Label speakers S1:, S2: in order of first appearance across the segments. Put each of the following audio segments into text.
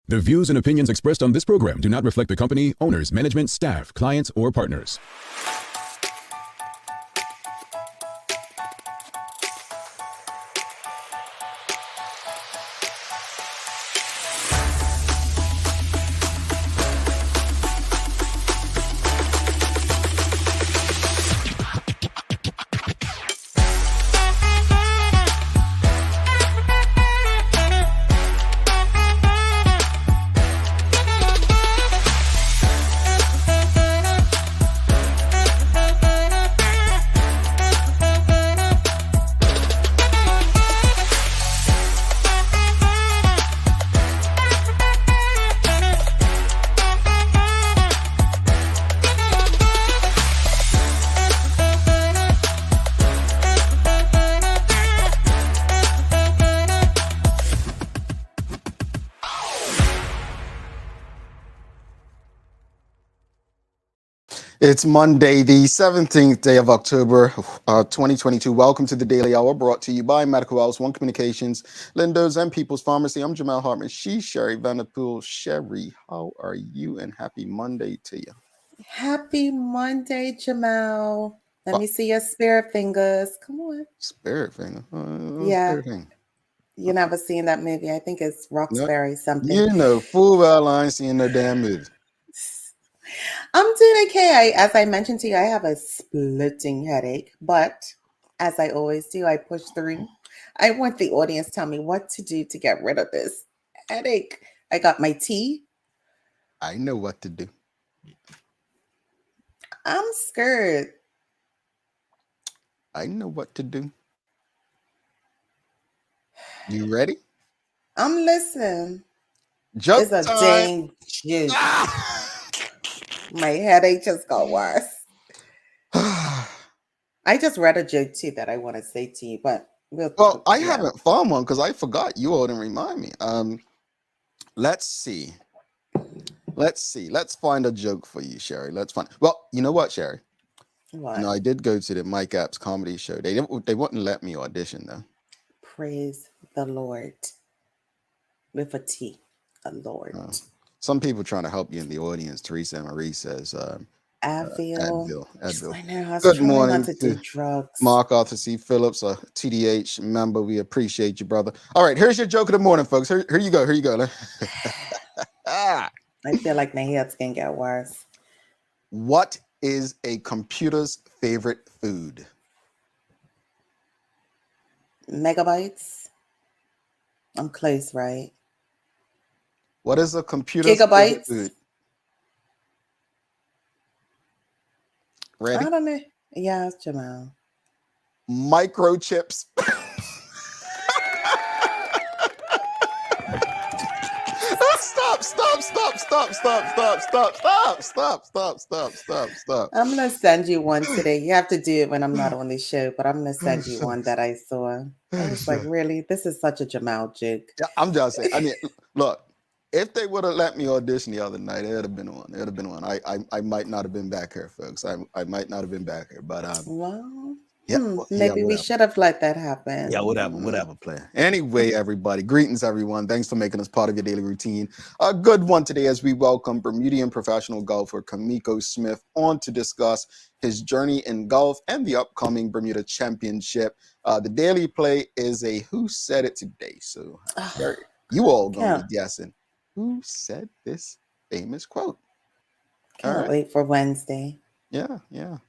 S1: The views and opinions expressed on this program do not reflect the company, owners, management, staff, clients, or partners.
S2: It's Monday, the 17th day of October, 2022. Welcome to the Daily Hour, brought to you by Medical House, One Communications, Lindo's, and People's Pharmacy. I'm Jamal Hartman. She's Sherry Vanderpool. Sherry, how are you? And happy Monday to you.
S3: Happy Monday, Jamal. Let me see your spirit fingers. Come on.
S2: Spirit finger?
S3: Yeah.
S2: Spirit finger.
S3: You never seen that movie? I think it's Roxbury something.
S2: You know, full well I ain't seen no damn movie.
S3: I'm doing okay. As I mentioned to you, I have a splitting headache, but as I always do, I push through. I want the audience to tell me what to do to get rid of this headache. I got my tea.
S2: I know what to do.
S3: I'm scared.
S2: I know what to do. You ready?
S3: I'm listening.
S2: Joke
S3: It's a
S2: time.
S3: dang juice. My headache just got worse. I just read a joke too that I want to say to you, but
S2: I haven't found one because I forgot. You all didn't remind me. Let's see. Let's find a joke for you, Sherry. Let's find. Well, you know what, Sherry?
S3: What?
S2: No, I did go to the Mike Apps comedy show. They wouldn't let me audition though.
S3: Praise the Lord. With a T, the Lord.
S2: Some people trying to help you in the audience. Teresa Marie says,
S3: Advil. I know. I was
S2: Good
S3: trying
S2: morning
S3: not to do drugs.
S2: Mark Arthur C. Phillips, a TDH member. We appreciate you, brother. All right, here's your joke of the morning, folks. Here you go.
S3: I feel like my head's gonna get worse.
S2: What is a computer's favorite food?
S3: Megabytes. I'm close, right?
S2: What is a computer's favorite food? Ready?
S3: I don't know. Yeah, it's Jamal.
S2: Microchips. Stop.
S3: I'm gonna send you one today. You have to do it when I'm not on the show, but I'm gonna send you one that I saw. I was like, really? This is such a Jamal joke.
S2: Yeah, I'm just saying. I mean, look, if they would have let me audition the other night, it would have been one. I might not have been back here, folks. I might not have been back here, but
S3: maybe we should have let that happen.
S2: Yeah, whatever plan. Anyway, everybody, greetings, everyone. Thanks for making us part of your daily routine. A good one today as we welcome Bermudian professional golfer Camiko Smith on to discuss his journey in golf and the upcoming Bermuda Championship. The daily play is a Who Said It Today. So you all gonna be guessing who said this famous quote.
S3: Can't wait for Wednesday.
S2: Yeah,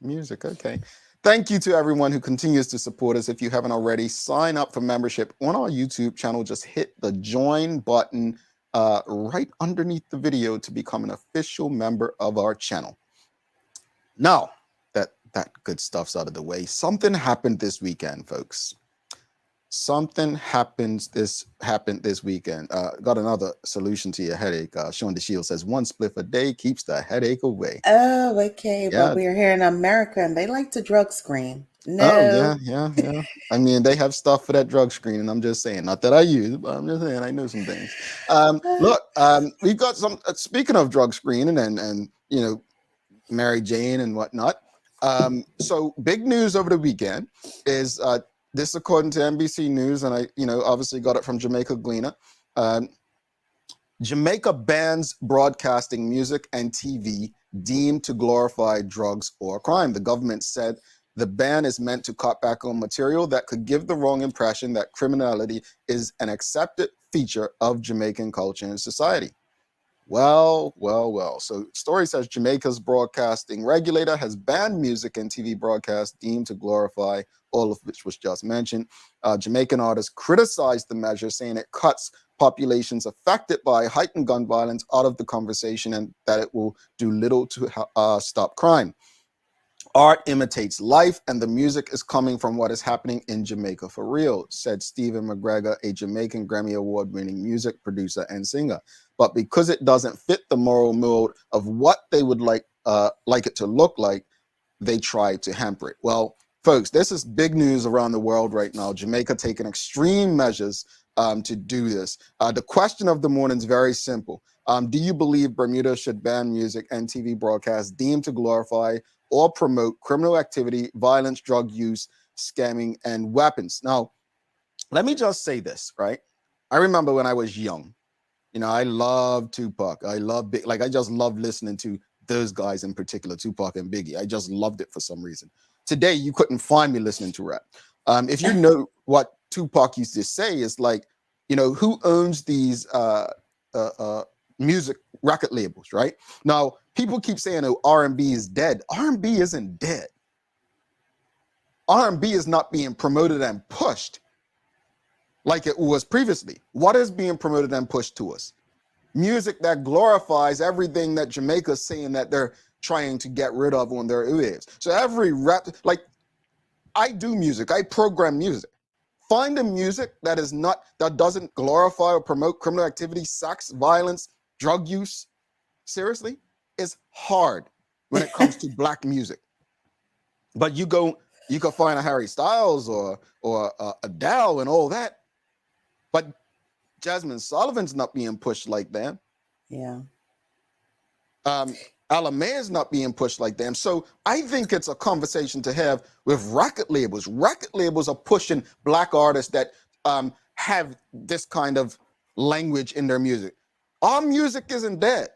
S2: music. Okay. Thank you to everyone who continues to support us. If you haven't already, sign up for membership on our YouTube channel. Just hit the join button right underneath the video to become an official member of our channel. Now that good stuff's out of the way, something happened this weekend, folks. Something happened this weekend. Got another solution to your headache. Sean DeShield says 1 spliff a day keeps the headache away.
S3: Oh, okay. Yeah. But we're here in America and they like to drug screen. No.
S2: Oh, yeah. I mean, they have stuff for that drug screening. I'm just saying, not that I use it, but I'm just saying I know some things. Look, we've got some, speaking of drug screening and you know, Mary Jane and whatnot. So big news over the weekend is this, according to NBC News, and I, obviously got it from Jamaica Gleaner. Jamaica bans broadcasting music and TV deemed to glorify drugs or crime. The government said the ban is meant to cut back on material that could give the wrong impression that criminality is an accepted feature of Jamaican culture and society. Well, well, well. So, story says Jamaica's broadcasting regulator has banned music and TV broadcasts deemed to glorify, all of which was just mentioned. Jamaican artists criticized the measure, saying it cuts populations affected by heightened gun violence out of the conversation and that it will do little to stop crime. Art imitates life, and the music is coming from what is happening in Jamaica for real, said Stephen McGregor, a Jamaican Grammy Award-winning music producer and singer. But because it doesn't fit the moral mold of what they would like it to look like, they try to hamper it. Well, folks, this is big news around the world right now. Jamaica taking extreme measures to do this. The question of the morning is very simple. Do you believe Bermuda should ban music and TV broadcasts deemed to glorify or promote criminal activity, violence, drug use, scamming, and weapons? Now, let me just say this, right? I remember when I was young, I loved Tupac. I just loved listening to those guys in particular, Tupac and Biggie. I just loved it for some reason. Today, you couldn't find me listening to rap. If you know what Tupac used to say, is like, who owns these music record labels, right? Now, people keep saying, oh, R&B is dead. R&B isn't dead. R&B is not being promoted and pushed like it was previously. What is being promoted and pushed to us? Music that glorifies everything that Jamaica is saying that they're trying to get rid of on their airwaves. So every rap, like, I do music, I program music. Find a music that doesn't glorify or promote criminal activity, sex, violence, drug use. Seriously, it's hard when it comes to black music. But you can find a Harry Styles or Adele and all that. But Jasmine Sullivan's not being pushed like that.
S3: Yeah.
S2: Alamea is not being pushed like them. So I think it's a conversation to have with record labels. Record labels are pushing black artists that have this kind of language in their music. Our music isn't dead.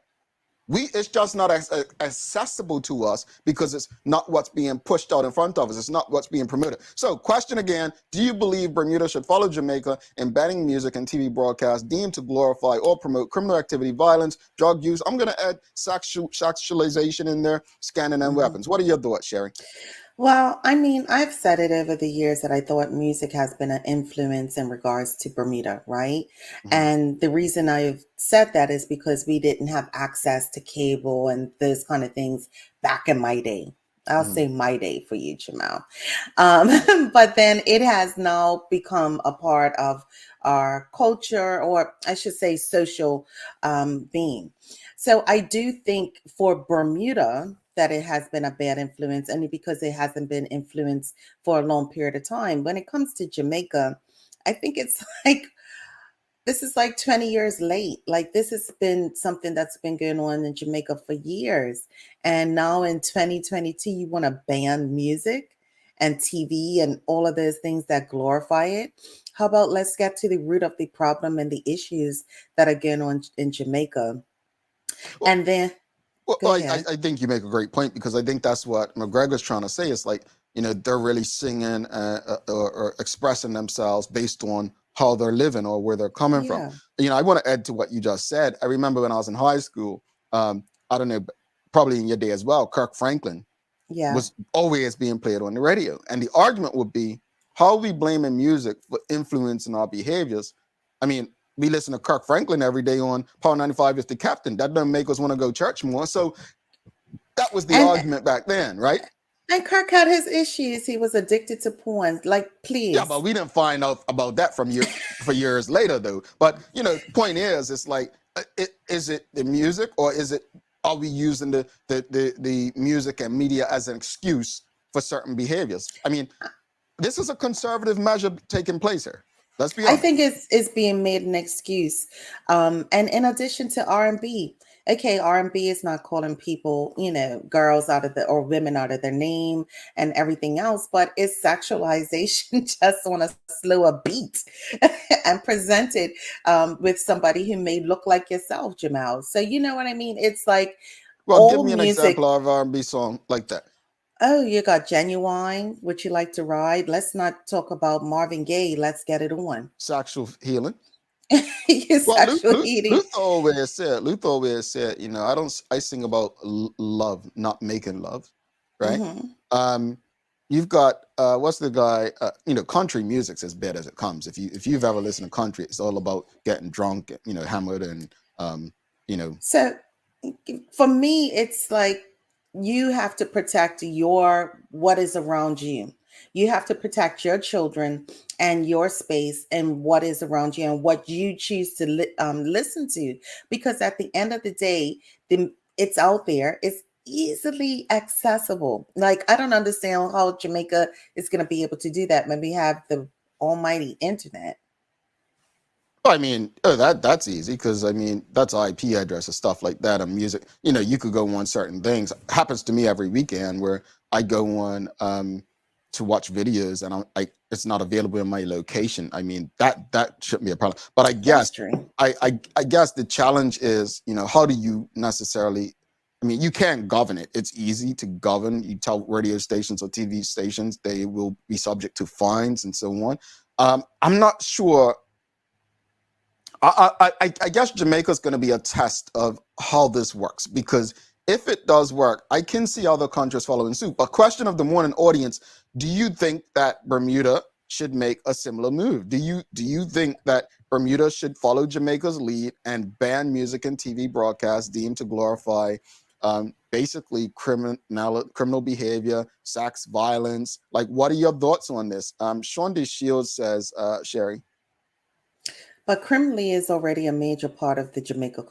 S2: It's just not accessible to us because it's not what's being pushed out in front of us. It's not what's being promoted. So, question again, do you believe Bermuda should follow Jamaica in banning music and TV broadcasts deemed to glorify or promote criminal activity, violence, drug use? I'm going to add sexualization in there, scanning and weapons. What are your thoughts, Sherry?
S3: Well, I mean, I've said it over the years that I thought music has been an influence in regards to Bermuda, right? And the reason I've said that is because we didn't have access to cable and those kind of things back in my day. I'll say my day for you, Jamal. But then it has now become a part of our culture, or I should say social being. So I do think for Bermuda, that it has been a bad influence, only because it hasn't been influenced for a long period of time. When it comes to Jamaica, I think it's like, this is like 20 years late. Like, this has been something that's been going on in Jamaica for years. And now in 2022, you want to ban music and TV and all of those things that glorify it. How about let's get to the root of the problem and the issues that are going on in Jamaica.
S2: Well,
S3: and then
S2: Well, I think you make a great point, because I think that's what McGregor's trying to say. It's like, they're really singing or expressing themselves based on how they're living or where they're coming from. I want to add to what you just said. I remember when I was in high school, I don't know, probably in your day as well, Kirk Franklin was always being played on the radio. And the argument would be, how are we blaming music for influencing our behaviors? I mean, we listen to Kirk Franklin every day on Power 95 is the captain. That doesn't make us want to go church more. So that was the argument back then, right?
S3: And Kirk had his issues. He was addicted to porn. Like, please.
S2: Yeah, but we didn't find out about that for years later, though. But, point is, it's like, is it the music, or are we using the music and media as an excuse for certain behaviors? I mean, this is a conservative measure taking place here. Let's be honest.
S3: I think it's being made an excuse. And in addition to R&B, Okay, R&B is not calling people, girls out of the or women out of their name and everything else, but it's sexualization just on a slower beat and presented with somebody who may look like yourself, Jamal. So you know what I mean? It's like
S2: Well, give
S3: all
S2: me an
S3: music.
S2: example of R&B song like that.
S3: Oh, you got Genuine, Would You Like to Ride? Let's not talk about Marvin Gaye. Let's get it on.
S2: Sexual healing.
S3: It's
S2: Well,
S3: sexual eating.
S2: Luther always said, I sing about love, not making love, right?
S3: Hmm.
S2: Um, you've got what's the guy? Country music's as bad as it comes. If you've ever listened to country, it's all about getting drunk, hammered, and you know.
S3: So for me, it's like you have to protect your what is around you. You have to protect your children and your space and what is around you and what you choose to listen to. Because at the end of the day, it's out there. It's easily accessible. Like I don't understand how Jamaica is going to be able to do that when we have the almighty internet.
S2: I mean, that's easy because that's IP address and stuff like that. And music, you could go on certain things. Happens to me every weekend where I go on to watch videos and it's not available in my location. I mean, that shouldn't be a problem. But I
S3: That's
S2: guess
S3: true.
S2: I guess the challenge is, how do you necessarily? I mean, you can't govern it. It's easy to govern. You tell radio stations or TV stations they will be subject to fines and so on. I'm not sure. I guess Jamaica's going to be a test of how this works because if it does work, I can see other countries following suit. But question of the morning, audience: do you think that Bermuda should make a similar move? Do you think that Bermuda should follow Jamaica's lead and ban music and TV broadcasts deemed to glorify basically criminal behavior, sex, violence? Like, what are your thoughts on this? Sean D. Shields says, Sherry.
S3: But criminally is already a major part of the Jamaican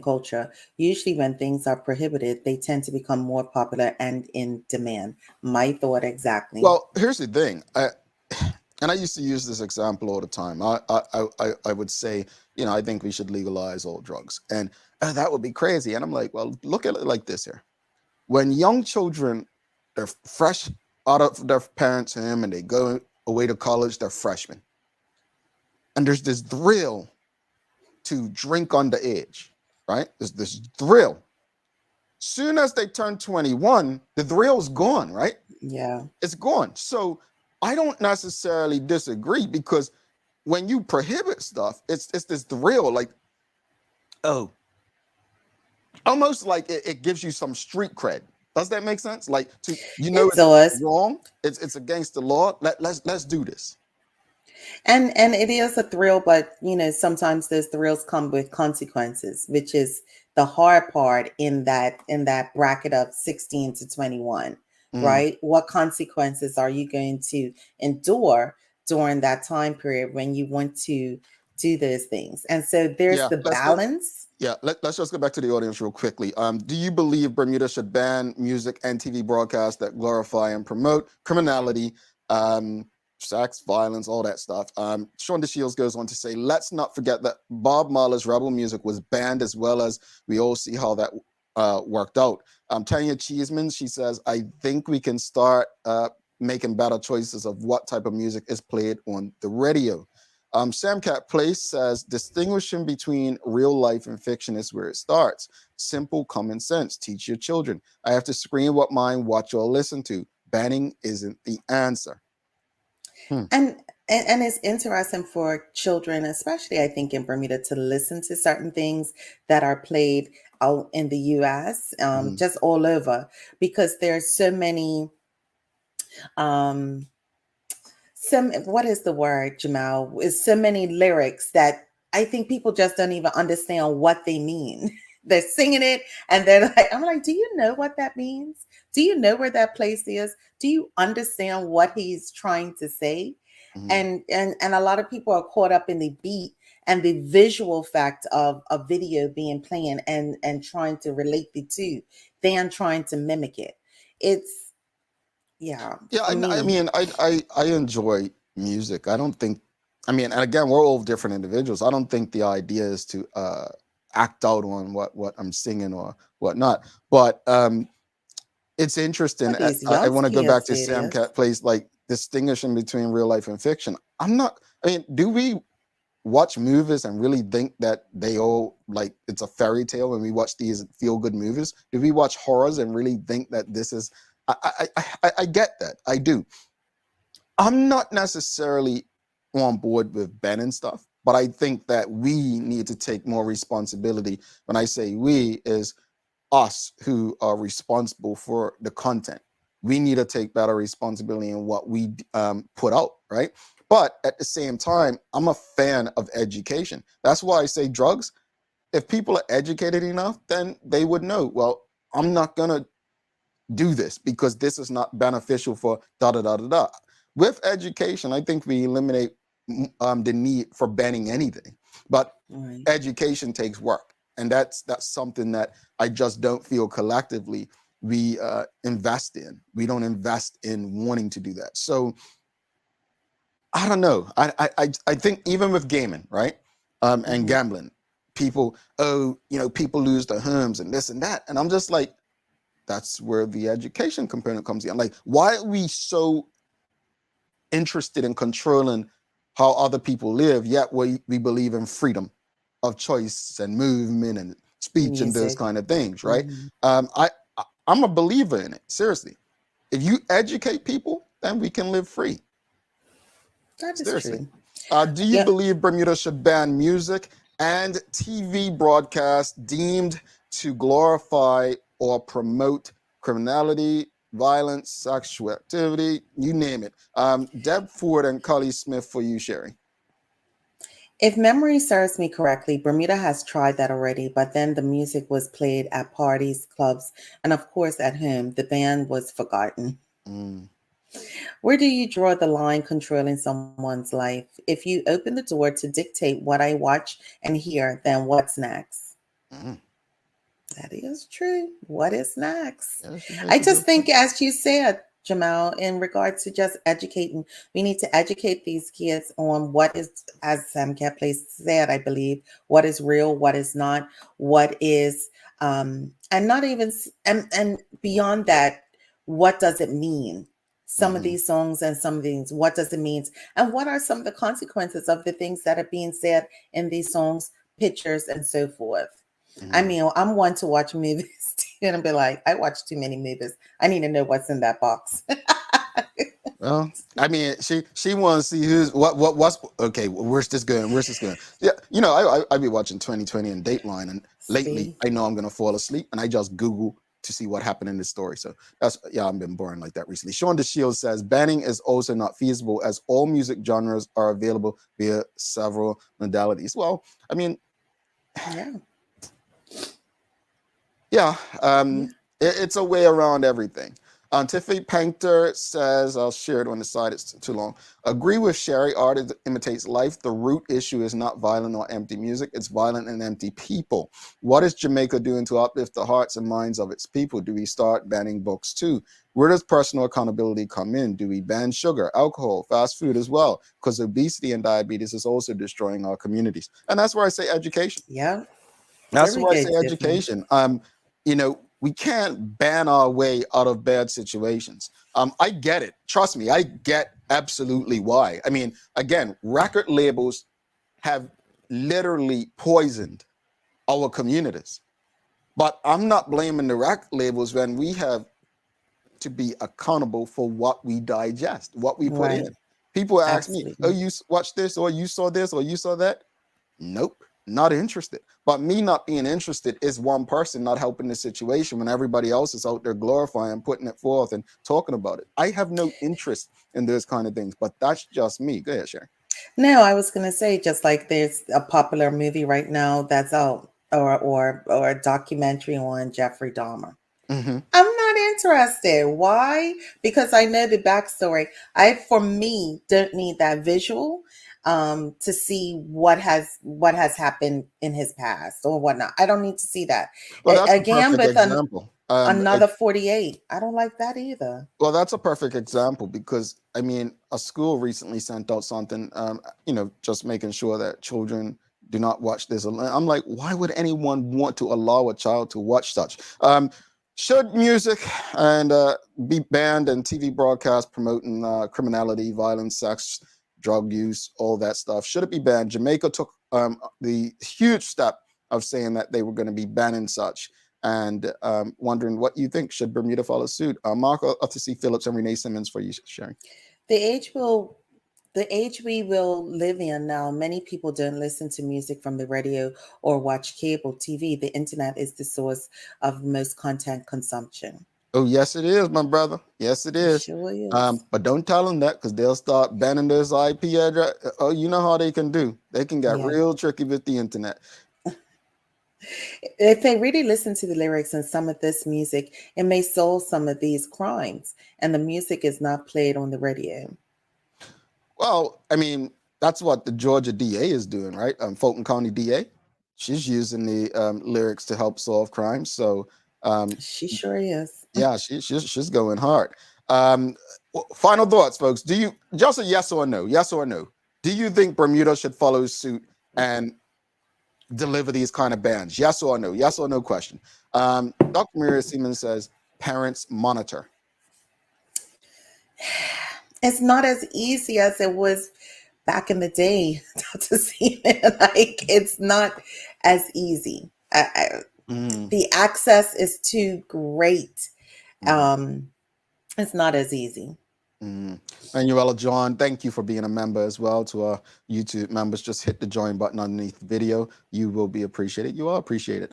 S3: culture. Usually, when things are prohibited, they tend to become more popular and in demand. My thought exactly.
S2: Well, here's the thing. And I used to use this example all the time. I would say, I think we should legalize all drugs, and that would be crazy. And I'm like, well, look at it like this here: when young children, they're fresh out of their parents' home and they go away to college, they're freshmen, and there's this thrill to drink underage, right? There's this thrill. Soon as they turn 21, the thrill's gone, right?
S3: Yeah.
S2: It's gone. So I don't necessarily disagree because when you prohibit stuff, it's this thrill, like, oh, almost like it gives you some street cred. Does that make sense? Like
S3: It
S2: it's
S3: does.
S2: wrong. It's against the law. Let's do this.
S3: And it is a thrill, but sometimes those thrills come with consequences, which is the hard part in that bracket of 16 to 21,
S2: Mm.
S3: right? What consequences are you going to endure during that time period when you want to do those things? And so there's
S2: Yeah,
S3: the balance.
S2: let's just go back to the audience real quickly. Do you believe Bermuda should ban music and TV broadcasts that glorify and promote criminality, sex, violence, all that stuff? Sean DeShields goes on to say, let's not forget that Bob Marley's rebel music was banned as well as we all see how that worked out. Tanya Cheeseman, she says, I think we can start making better choices of what type of music is played on the radio. Sam Cat Place says, distinguishing between real life and fiction is where it starts. Simple common sense. Teach your children. I have to screen what mine, watch or listen to. Banning isn't the answer.
S3: And it's interesting for children, especially I think in Bermuda, to listen to certain things that are played out in the US, just all over, because there's so many um some what is the word, Jamal? Is so many lyrics that I think people just don't even understand what they mean. They're singing it and they're like, I'm like, do you know what that means? Do you know where that place is? Do you understand what he's trying to say?
S2: Mhm.
S3: And a lot of people are caught up in the beat and the visual fact of a video being playing and trying to relate the two than trying to mimic it. It's yeah,
S2: Yeah,
S3: for
S2: I
S3: me.
S2: mean, I enjoy music. I don't think, and again, we're all different individuals. I don't think the idea is to act out on what I'm singing or whatnot. But it's interesting.
S3: What these
S2: I
S3: young
S2: want to go back
S3: kids
S2: to
S3: do
S2: Sam
S3: this.
S2: Cat Plays, like distinguishing between real life and fiction. I'm not. I mean, do we watch movies and really think that they all like it's a fairy tale when we watch these feel good movies? Do we watch horrors and really think that this is? I get that. I do. I'm not necessarily on board with Ben and stuff, but I think that we need to take more responsibility. When I say we, is us who are responsible for the content. We need to take better responsibility in what we put out, right? But at the same time, I'm a fan of education. That's why I say drugs. If people are educated enough, then they would know, well, I'm not going to do this because this is not beneficial for da da da da da. With education, I think we eliminate the need for banning anything. But
S3: Right.
S2: education takes work, and that's something that I just don't feel collectively we invest in. We don't invest in wanting to do that. So I don't know. I think even with gaming, right, and
S3: Hmm.
S2: gambling, people people lose their homes and this and that, and I'm just like, that's where the education component comes in. Like, why are we so interested in controlling how other people live, yet we believe in freedom of choice and movement and speech and those
S3: Music.
S2: kind of things, right?
S3: Hmm.
S2: I'm a believer in it. Seriously, if you educate people, then we can live free.
S3: That is
S2: Seriously.
S3: true.
S2: Do you
S3: Yeah.
S2: believe Bermuda should ban music and TV broadcasts deemed to glorify or promote criminality, violence, sexual activity, you name it? Deb Ford and Cully Smith for you, Sherry.
S3: If memory serves me correctly, Bermuda has tried that already, but then the music was played at parties, clubs, and of course at home. The band was forgotten.
S2: Mm,
S3: Where do you draw the line controlling someone's life? If you open the door to dictate what I watch and hear, then what's next?
S2: mm.
S3: That is true. What is next?
S2: Yeah, she
S3: I
S2: makes a
S3: just
S2: good
S3: think,
S2: point.
S3: as you said, Jamal, in regards to just educating, we need to educate these kids on what is, as Sam Kepley said, I believe, what is real, what is not, what is, and not even, and beyond that, what does it mean? Some of
S2: Hmm.
S3: these songs and some of these, what does it mean? And what are some of the consequences of the things that are being said in these songs, pictures, and so forth? I
S2: Hmm.
S3: mean, I'm one to watch movies too, and be like, I watch too many movies. I need to know what's in that box.
S2: Well, I mean, she wants to see what's okay. Where's this going? Where's this going? Yeah, I be watching 2020 and Dateline, and lately
S3: See?
S2: I know I'm gonna fall asleep, and I just Google to see what happened in the story. So that's I've been boring like that recently. Sean DeShield says banning is also not feasible as all music genres are available via several modalities. Well, I mean,
S3: Yeah.
S2: yeah,
S3: Yeah.
S2: it's a way around everything. Tiffany Painter says, I'll share it on the side, it's too long. Agree with Sherry, art imitates life. The root issue is not violent or empty music, it's violent and empty people. What is Jamaica doing to uplift the hearts and minds of its people? Do we start banning books too? Where does personal accountability come in? Do we ban sugar, alcohol, fast food as well? Because obesity and diabetes is also destroying our communities. And that's where I say education.
S3: Yeah.
S2: That's
S3: Very
S2: why I say
S3: good, Tiffany.
S2: education. We can't ban our way out of bad situations. I get it. Trust me, I get absolutely why. I mean, again, record labels have literally poisoned our communities. But I'm not blaming the record labels when we have to be accountable for what we digest, what we put
S3: Right.
S2: in. People ask me, oh,
S3: Absolutely.
S2: you watched this, or you saw this, or you saw that. Nope, not interested. But me not being interested is one person not helping the situation when everybody else is out there glorifying, putting it forth, and talking about it. I have no interest in those kind of things, but that's just me. Go ahead, Sharon.
S3: No, I was gonna say, just like there's a popular movie right now that's out, or a documentary on Jeffrey Dahmer.
S2: Hmm.
S3: I'm not interested. Why? Because I know the backstory. For me, don't need that visual to see what has happened in his past or whatnot. I don't need to see that.
S2: Well, that's a
S3: Again,
S2: perfect
S3: with
S2: example.
S3: another 48. I don't like that either.
S2: Well, that's a perfect example because I mean, a school recently sent out something, just making sure that children do not watch this. I'm like, why would anyone want to allow a child to watch such? Should music and be banned and TV broadcasts promoting criminality, violence, sex, drug use, all that stuff? Should it be banned? Jamaica took the huge step of saying that they were going to be banning such, and wondering what you think. Should Bermuda follow suit? Mark, I'll have to see Phillips and Renee Simmons for you sharing.
S3: The age we will live in now, many people don't listen to music from the radio or watch cable TV. The internet is the source of most content consumption.
S2: Oh, yes, it is, my brother. Yes, it
S3: It
S2: is.
S3: sure is.
S2: But don't tell them that, because they'll start banning this IP address. Oh, you know how they can do. They can get
S3: Yeah.
S2: real tricky with the internet.
S3: If they really listen to the lyrics and some of this music, it may solve some of these crimes. And the music is not played on the radio.
S2: Well, I mean, that's what the Georgia DA is doing, right? Fulton County DA. She's using the lyrics to help solve crimes. So,
S3: She sure is.
S2: yeah, she's going hard. Final thoughts, folks. Do you just a yes or no? Yes or no? Do you think Bermuda should follow suit and deliver these kind of bans? Yes or no? Yes or no question. Dr. Maria Siemens says parents monitor.
S3: It's not as easy as it was back in the day, Dr. Seaman. Like, it's not as easy. The access is too great. It's not as easy.
S2: Manuela John, thank you for being a member as well. To our YouTube members, just hit the join button underneath the video. You will be appreciated. You are appreciated.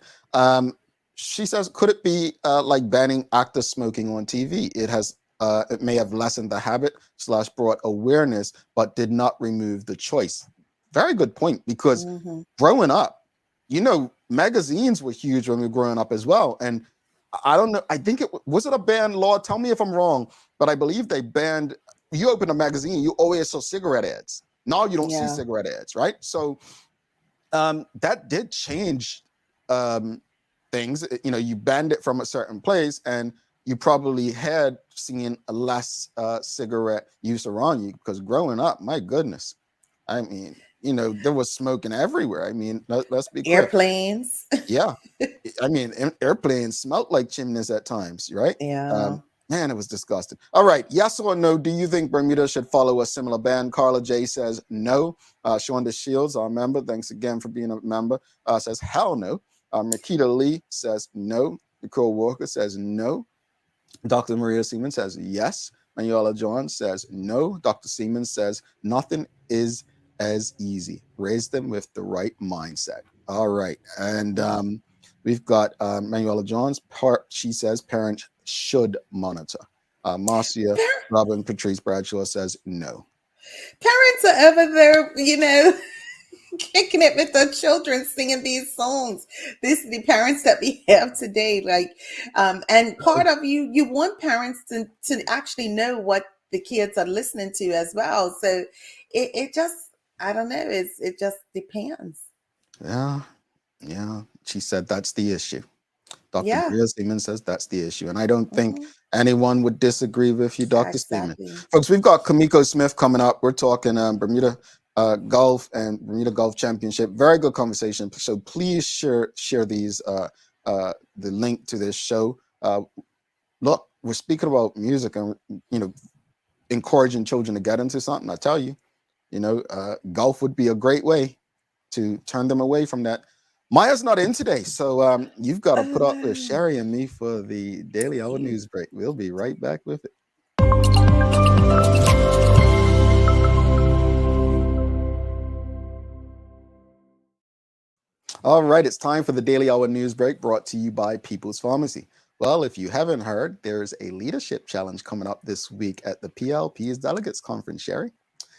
S2: She says, could it be like banning actors smoking on TV? It may have lessened the habit / brought awareness, but did not remove the choice. Very good point, because growing up, magazines were huge when we were growing up as well. And I don't know, I think was it a ban law? Tell me if I'm wrong, but I believe they banned, you open a magazine, you always saw cigarette ads. Now you don't see cigarette ads, right? So that did change things. You banned it from a certain place, and you probably had seen a less cigarette use around you, because growing up, my goodness, I mean, there was smoking everywhere. I mean, let's be clear.
S3: Airplanes.
S2: Yeah. I mean, airplanes smelled like chimneys at times, right?
S3: Yeah.
S2: Man, it was disgusting. All right. Yes or no? Do you think Bermuda should follow a similar ban? Carla J says no. Shonda Shields, our member, thanks again for being a member, says hell no. Makita Lee says no. Nicole Walker says no. Dr. Maria Siemens says yes. Manuela John says no. Dr. Siemens says nothing is as easy. Raise them with the right mindset. All right. And we've got Manuela John's part. She says parents should monitor. Marcia Robin Patrice Bradshaw says no.
S3: Parents are ever there, kicking it with their children, singing these songs. This is the parents that we have today. Like, and part of you want parents to actually know what the kids are listening to as well. So it just, I don't know, it just depends.
S2: Yeah. She said that's the issue. Dr. Maria Seaman says that's the issue. And I don't think anyone would disagree with you, Dr. Seaman. Folks, we've got Camiko Smith coming up. We're talking Bermuda Golf and Bermuda Golf Championship. Very good conversation. So please share these, the link to this show. Look, we're speaking about music and, encouraging children to get into something. I tell you, golf would be a great way to turn them away from that. Maya's not in today, so you've got to put up with Sherry and me for the Daily Hour News Break. We'll be right back with it. All right, it's time for the Daily Hour News Break, brought to you by People's Pharmacy. Well, if you haven't heard, there's a leadership challenge coming up this week at the PLP's Delegates Conference, Sherry.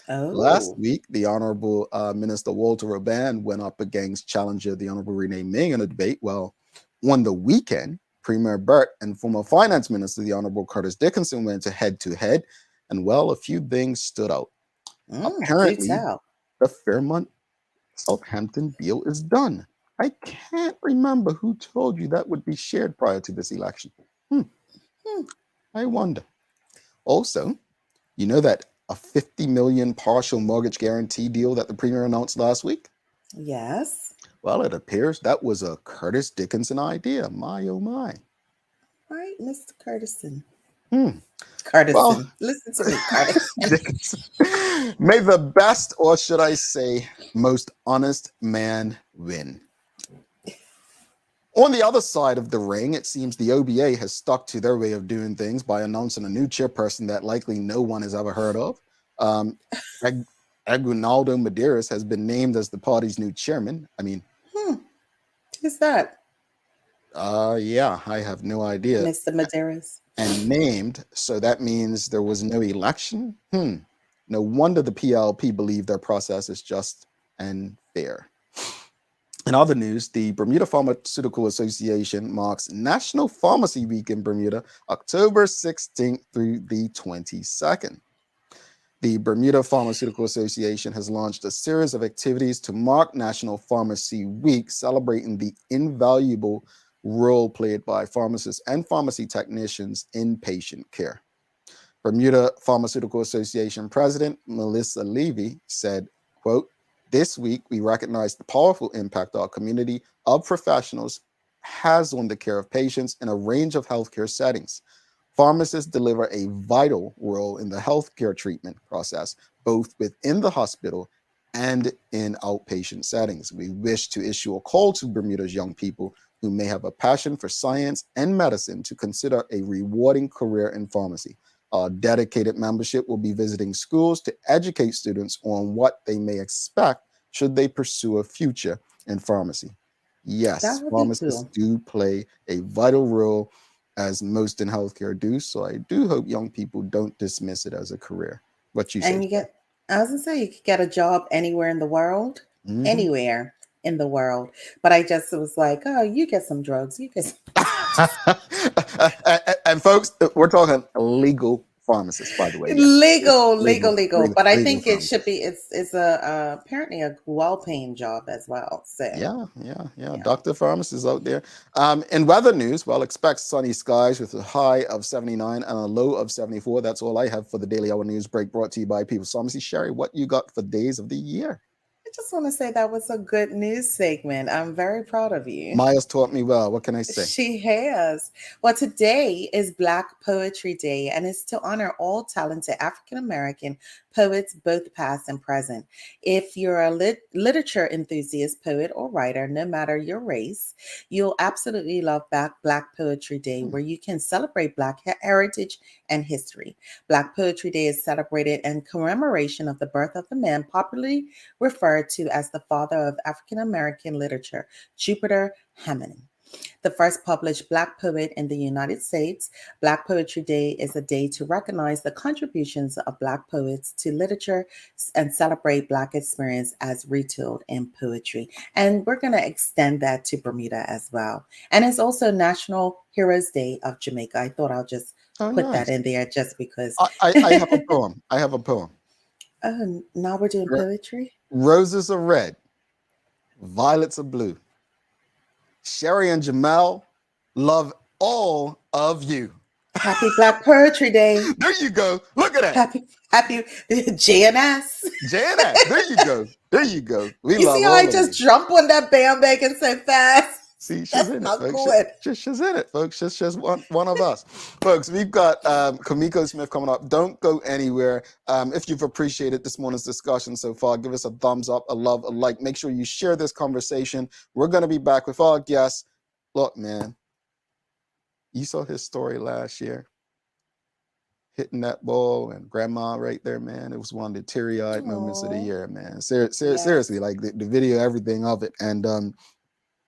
S2: Last week, the Honorable Minister Walter Urban went up against challenger the Honorable Renee Ming in a debate. Well, on the weekend, Premier Burt and former Finance Minister the Honorable Curtis Dickinson went head-to-head, and well, a few things stood out. Apparently, the Fairmont Southampton deal is done. I can't remember who told you that would be shared prior to this election. I wonder. Also, that a $50 million partial mortgage guarantee deal that the Premier announced last week?
S3: Yes.
S2: Well, it appears that was a Curtis Dickinson idea. My, oh my.
S3: Right, Mr. Curtison.
S2: Hmm. Well,
S3: Curtison. Listen to me, Curtison.
S2: Dickinson. May the best, or should I say, most honest man win. On the other side of the ring, it seems the OBA has stuck to their way of doing things by announcing a new chairperson that likely no one has ever heard of. Um, Aguinaldo Medeiros has been named as the party's new chairman. I mean,
S3: Who's that?
S2: yeah, I have no idea.
S3: Mr. Medeiros.
S2: And named, so that means there was no election. No wonder the PLP believe their process is just and fair. In other news, the Bermuda Pharmaceutical Association marks National Pharmacy Week in Bermuda, October 16th through the 22nd. The Bermuda Pharmaceutical Association has launched a series of activities to mark National Pharmacy Week, celebrating the invaluable role played by pharmacists and pharmacy technicians in patient care. Bermuda Pharmaceutical Association President Melissa Levy said, quote, "This week, we recognize the powerful impact our community of professionals has on the care of patients in a range of healthcare settings. Pharmacists deliver a vital role in the healthcare treatment process, both within the hospital and in outpatient settings. We wish to issue a call to Bermuda's young people who may have a passion for science and medicine to consider a rewarding career in pharmacy. Our dedicated membership will be visiting schools to educate students on what they may expect should they pursue a future in pharmacy." Yes,
S3: That would be
S2: pharmacists
S3: cool.
S2: do play a vital role, as most in healthcare do. So I do hope young people don't dismiss it as a career. What you say?
S3: And you get, I was gonna say, you could get a job anywhere in the world,
S2: Mhm.
S3: anywhere in the world. But I just was like, oh, you get some drugs, you get some.
S2: And folks, we're talking legal pharmacists, by the way. Again,
S3: Legal. But I
S2: legal
S3: think it should
S2: pharmacists.
S3: be. It's a apparently a well-paying job as well. So
S2: Yeah.
S3: yeah.
S2: Doctor pharmacists out there. In weather news, well, expect sunny skies with a high of 79 and a low of 74. That's all I have for the Daily Hour News Break, brought to you by People's Pharmacy. Sherry, what you got for days of the year?
S3: I just want to say that was a good news segment. I'm very proud of you.
S2: Maya's taught me well. What can I say?
S3: She has. Well, today is Black Poetry Day, and it's to honor all talented African American poets, both past and present. If you're a literature enthusiast, poet, or writer, no matter your race, you'll absolutely love Black Poetry Day,
S2: Hmm.
S3: where you can celebrate Black heritage and history. Black Poetry Day is celebrated in commemoration of the birth of the man popularly referred to as the father of African American literature, Jupiter Hammond, the first published Black poet in the United States. Black Poetry Day is a day to recognize the contributions of Black poets to literature and celebrate Black experience as retold in poetry. And we're going to extend that to Bermuda as well. And it's also National Heroes Day of Jamaica. I thought I'll just
S2: Oh,
S3: put that
S2: nice.
S3: in there just because.
S2: I have a poem. I have a poem.
S3: Oh, now we're doing
S2: Ro-
S3: poetry.
S2: Roses are red, violets are blue. Sherry and Jamel love all of you.
S3: Happy Black Poetry Day.
S2: There you go. Look at that.
S3: Happy JNS.
S2: Janet, there you go. There you go. We
S3: You see
S2: love
S3: how I
S2: all of you.
S3: just jump on that bandwagon so fast?
S2: See, she's
S3: That's
S2: in it,
S3: not
S2: folks.
S3: good.
S2: She's in it, folks. She's just one of us. Folks, we've got Camiko Smith coming up. Don't go anywhere. If you've appreciated this morning's discussion so far, give us a thumbs up, a love, a like. Make sure you share this conversation. We're going to be back with our guests. Look, man, you saw his story last year, hitting that ball, and grandma right there, man. It was one of the teary-eyed moments of the
S3: Aw,
S2: year, man.
S3: yes.
S2: Seriously, like the video, everything of it. And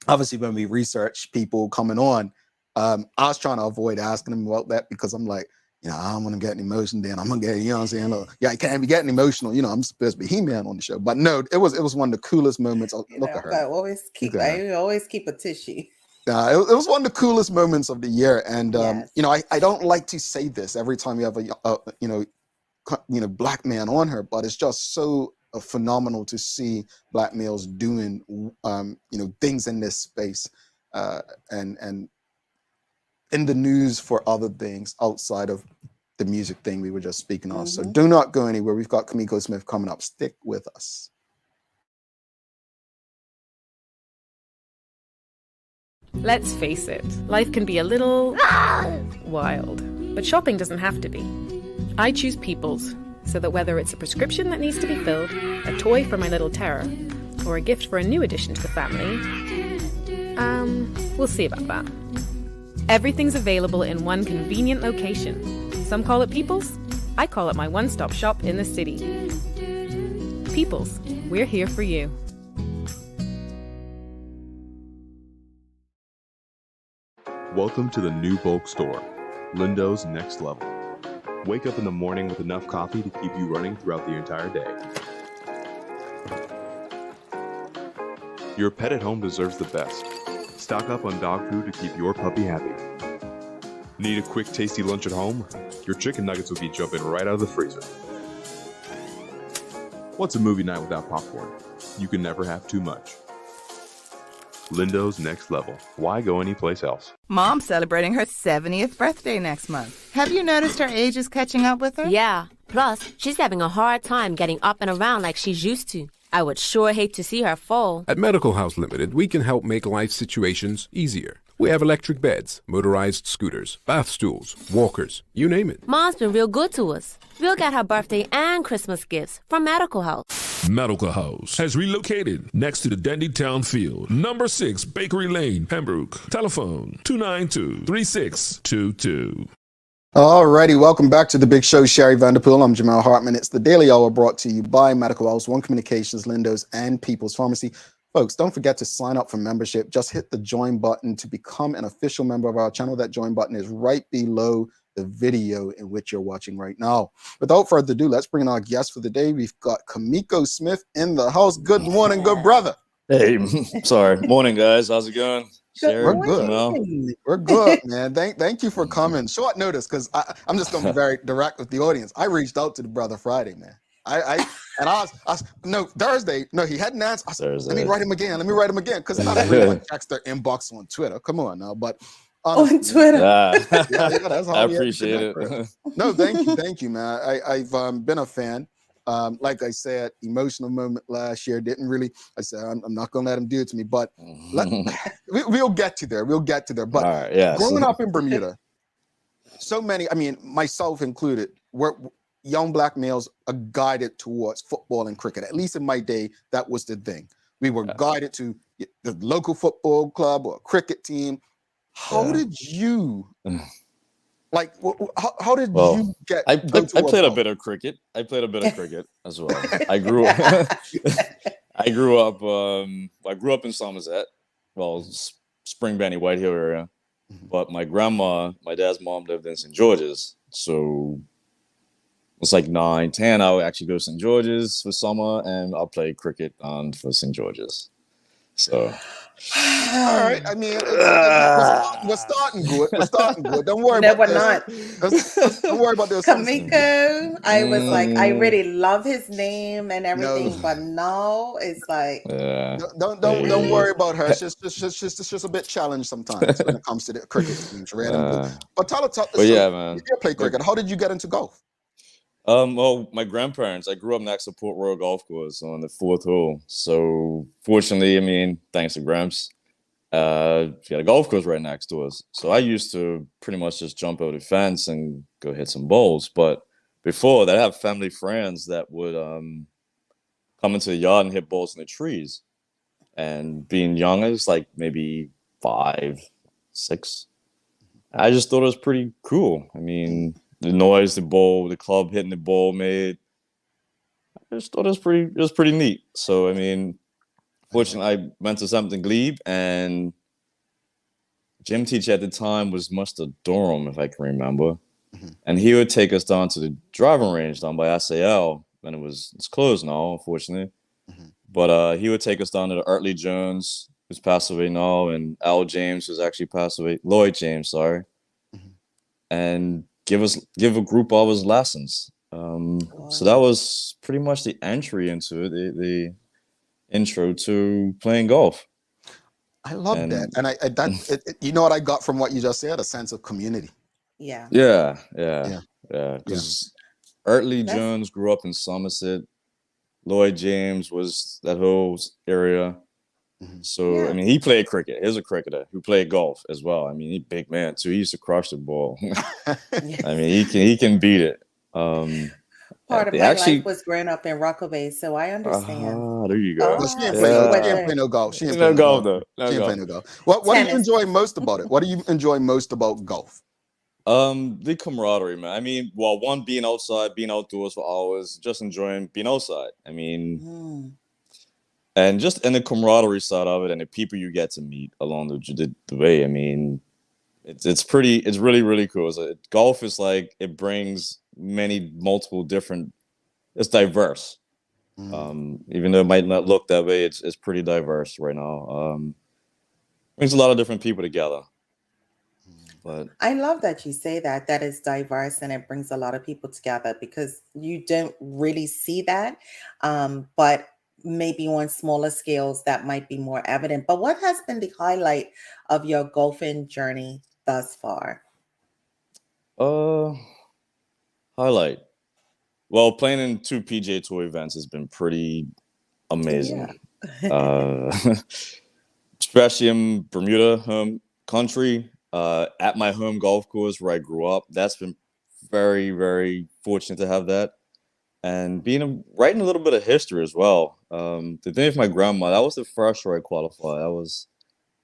S2: obviously when we research people coming on, I was trying to avoid asking them about that because I'm like, I don't want to get an emotion. Then I'm gonna get, you know what I'm saying? I can't be getting emotional. I'm supposed to be He-Man on the show. But no, it was one of the coolest moments. Look at her.
S3: I always
S2: Look
S3: keep
S2: at her.
S3: I always keep a tissue.
S2: It was one of the coolest moments of the year. And
S3: Yes.
S2: I don't like to say this every time you have a Black man on her, but it's just so phenomenal to see Black males doing things in this space, and in the news for other things outside of the music thing we were just speaking of. So do not go anywhere. We've got Camiko Smith coming up. Stick with us.
S4: Let's face it, life can be a little wild, but shopping doesn't have to be. I choose People's, so that whether it's a prescription that needs to be filled, a toy for my little terror, or a gift for a new addition to the family, we'll see about that. Everything's available in one convenient location. Some call it People's. I call it my one-stop shop in the city. People's, we're here for you.
S5: Welcome to the new bulk store, Lindo's Next Level. Wake up in the morning with enough coffee to keep you running throughout the entire day. Your pet at home deserves the best. Stock up on dog food to keep your puppy happy. Need a quick, tasty lunch at home? Your chicken nuggets will be jumping right out of the freezer. What's a movie night without popcorn? You can never have too much. Lindo's Next Level. Why go anyplace else?
S6: Mom's celebrating her 70th birthday next month. Have you noticed her age is catching up with her?
S7: Yeah. Plus, she's having a hard time getting up and around like she's used to. I would sure hate to see her fall.
S8: At Medical House Limited, we can help make life situations easier. We have electric beds, motorized scooters, bath stools, walkers, you name it.
S7: Mom's been real good to us. We'll get her birthday and Christmas gifts from Medical House.
S9: Medical House has relocated next to the Dandy Town Field, number 6 Bakery Lane, Pembroke. Telephone 292-3622.
S2: Alrighty, welcome back to the Big Show. Sherry Vanderpool. I'm Jamal Hartman. It's the Daily Hour brought to you by Medical House, One Communications, Lindo's, and People's Pharmacy. Folks, don't forget to sign up for membership. Just hit the join button to become an official member of our channel. That join button is right below the video in which you're watching right now. Without further ado, let's bring in our guest for the day. We've got Camiko Smith in the house. Good morning, good brother.
S10: Hey, sorry. Morning, guys. How's it going?
S2: We're good. We're good, man. Thank you for coming. Short notice, because I'm just going to be very direct with the audience. I reached out to the brother Friday, man. I was no Thursday. No, he hadn't answered. I said, let me write him again. Because I don't really check their inbox on Twitter. Come on now, but
S3: on Twitter.
S2: That's how
S10: I appreciate it.
S2: No, thank you, man. I've been a fan. Like I said, emotional moment last year. I said I'm not gonna let him do it to me, but we'll get to there. But
S10: right, yes.
S2: Growing up in Bermuda, so many, I mean, myself included, young black males are guided towards football and cricket. At least in my day, that was the thing. We were guided to the local football club or cricket team. How did you, like, how did you get?
S10: I played a bit of cricket. I played a bit of cricket as well. I grew up in Somerset, well, Spring Benny, White Hill area. But my dad's mom lived in St. George's, so it's like 9, 10. I would actually go to St. George's for summer, and I'll play cricket for St. George's. So,
S2: all right. I mean, we're starting good. Don't worry
S3: No,
S2: about
S3: we're
S2: this.
S3: not.
S2: Don't worry about this.
S3: Camiko, I was like, I really love his name and everything, but no, it's like,
S2: don't worry about her. She's just a bit challenged sometimes when it comes to the cricket teams, right? But tell us,
S10: yeah, man.
S2: You did play cricket. How did you get into golf?
S10: Well, my grandparents, I grew up next to Port Royal Golf Course on the 4th hole. So fortunately, I mean, thanks to Gramps, we got a golf course right next to us. So I used to pretty much just jump over the fence and go hit some balls. But before that, I have family friends that would come into the yard and hit balls in the trees. And being young, I was like maybe 5, 6. I just thought it was pretty cool. I mean, the noise the club hitting the ball made, I just thought it was pretty neat. So I mean, fortunately, I went to something Glebe, and gym teacher at the time was Mr. Durham, if I can remember, and he would take us down to the driving range down by SAL, and it's closed now, unfortunately. But he would take us down to the Ertley Jones, who's passed away now, and Al James, who's actually passed away, Lloyd James, sorry, and give a group of us lessons. So that was pretty much the entry into it, the intro to playing golf.
S2: I love that, and you know what I got from what you just said? A sense of community.
S3: Yeah.
S10: Because Ertley Jones grew up in Somerset. Lloyd James was that whole area. So, I mean, he played cricket. He's a cricketer who played golf as well. I mean, he's a big man too. He used to crush the ball. I mean, he can beat it.
S3: Part of my life was growing up in Rockaway, so I understand.
S10: There you go.
S2: Well, she ain't play no golf. She ain't play
S10: No
S2: no
S10: golf
S2: golf.
S10: though.
S2: She ain't play no golf. What do you enjoy most about it? What do you enjoy most about golf?
S10: The camaraderie, man. I mean, well, one, being outside, being outdoors for hours, just enjoying being outside. I mean, and the camaraderie side of it, and the people you get to meet along the way. I mean, it's really, really cool. Golf is like, it brings multiple different. It's diverse. Even though it might not look that way, it's pretty diverse right now. Brings a lot of different people together. But
S3: I love that you say that it's diverse and it brings a lot of people together, because you don't really see that. But maybe on smaller scales that might be more evident. But what has been the highlight of your golfing journey thus far?
S10: Highlight. Well, playing in 2 PGA Tour events has been pretty amazing. Especially in Bermuda country, at my home golf course where I grew up. That's been very, very fortunate to have that. And writing a little bit of history as well. The thing with my grandma, that was the first year I qualified. That was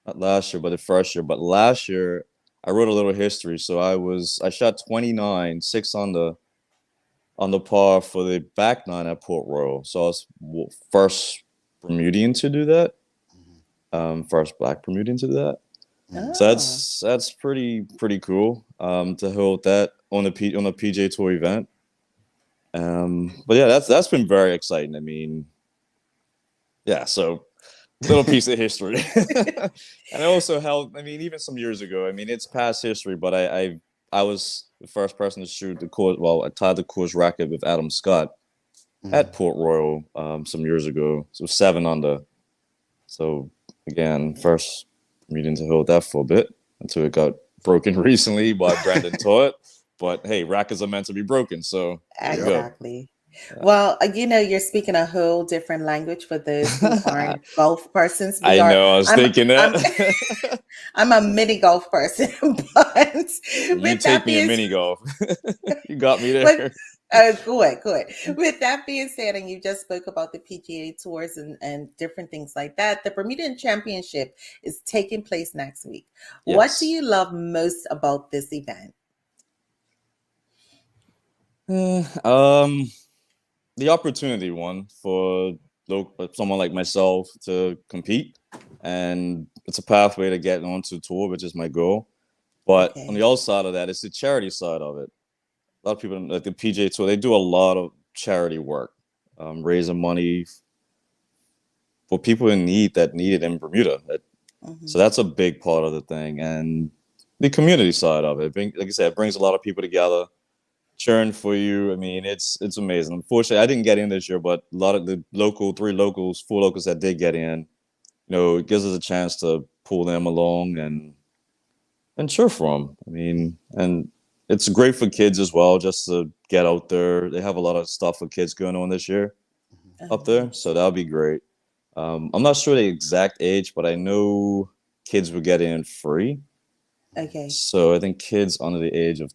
S10: not last year, but the first year. But last year, I wrote a little history. So I shot 29, 6 on the par for the back 9 at Port Royal. So I was first Bermudian to do that. First Black Bermudian to do that. So that's pretty cool to hold that on a PGA Tour event. But yeah, that's been very exciting. I mean, yeah, so little piece of history. And I also held, I mean, even some years ago, I mean, it's past history, but I was the first person to shoot the course. Well, I tied the course record with Adam Scott at Port Royal some years ago. So 7 under. So again, first meeting to hold that for a bit until it got broken recently by Brandon Todd. But hey, rackets are meant to be broken. So
S3: exactly. Well, you're speaking a whole different language for those who aren't golf persons.
S10: I was thinking that.
S3: I'm a mini golf person, but
S10: you take me in mini golf. You got me there.
S3: Good. With that being said, and you just spoke about the PGA Tours and different things like that, the Bermudian Championship is taking place next week. Yes. What do you love most about this event?
S10: The opportunity for someone like myself to compete, and it's a pathway to get onto tour, which is my goal. But on the other side of that, it's the charity side of it. A lot of people like the PGA Tour, they do a lot of charity work, raising money for people in need that need it in Bermuda. So that's a big part of the thing. And the community side of it, like I said, it brings a lot of people together, cheering for you. I mean, it's amazing. Unfortunately, I didn't get in this year, but a lot of the 4 locals that did get in, it gives us a chance to pull them along and cheer for them. I mean, and it's great for kids as well, just to get out there. They have a lot of stuff for kids going on this year up there, so that'll be great. I'm not sure the exact age, but I know kids will get in free.
S3: Okay.
S10: So I think kids under the age of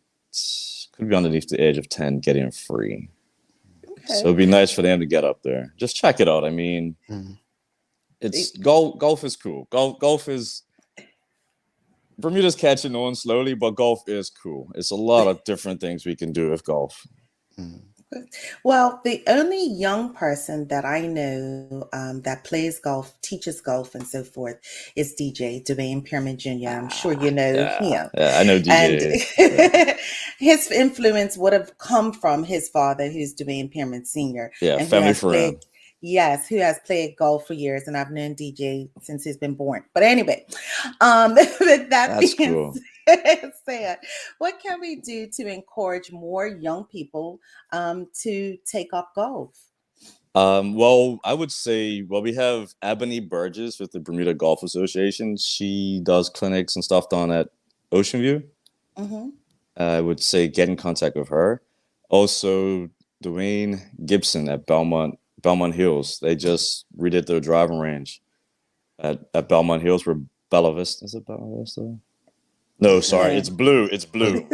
S10: could be underneath the age of 10 get in free. Okay. So it'd be nice for them to get up there. Just check it out. I mean, it's golf is cool. Golf is Bermuda's catching on slowly, but golf is cool. It's a lot of different things we can do with golf.
S3: Well, the only young person that I know that plays golf, teaches golf, and so forth is DJ Dwayne Pearman Jr. I'm sure you know him.
S10: Yeah, I know DJ.
S3: And his influence would have come from his father, who's Dwayne Pearman Sr.
S10: Yeah,
S3: and
S10: family friend.
S3: Yes, who has played golf for years, and I've known DJ since he's been born. But anyway, with that being said, what can we do to encourage more young people to take up golf?
S10: Well, I would say, we have Ebony Burgess with the Bermuda Golf Association. She does clinics and stuff down at Ocean View. I would say get in contact with her. Also, Dwayne Gibson at Belmont Hills. They just redid their driving range. at Belmont Hills, where Bella Vista, is it Bella Vista? No, sorry, it's Blue. It's Blue.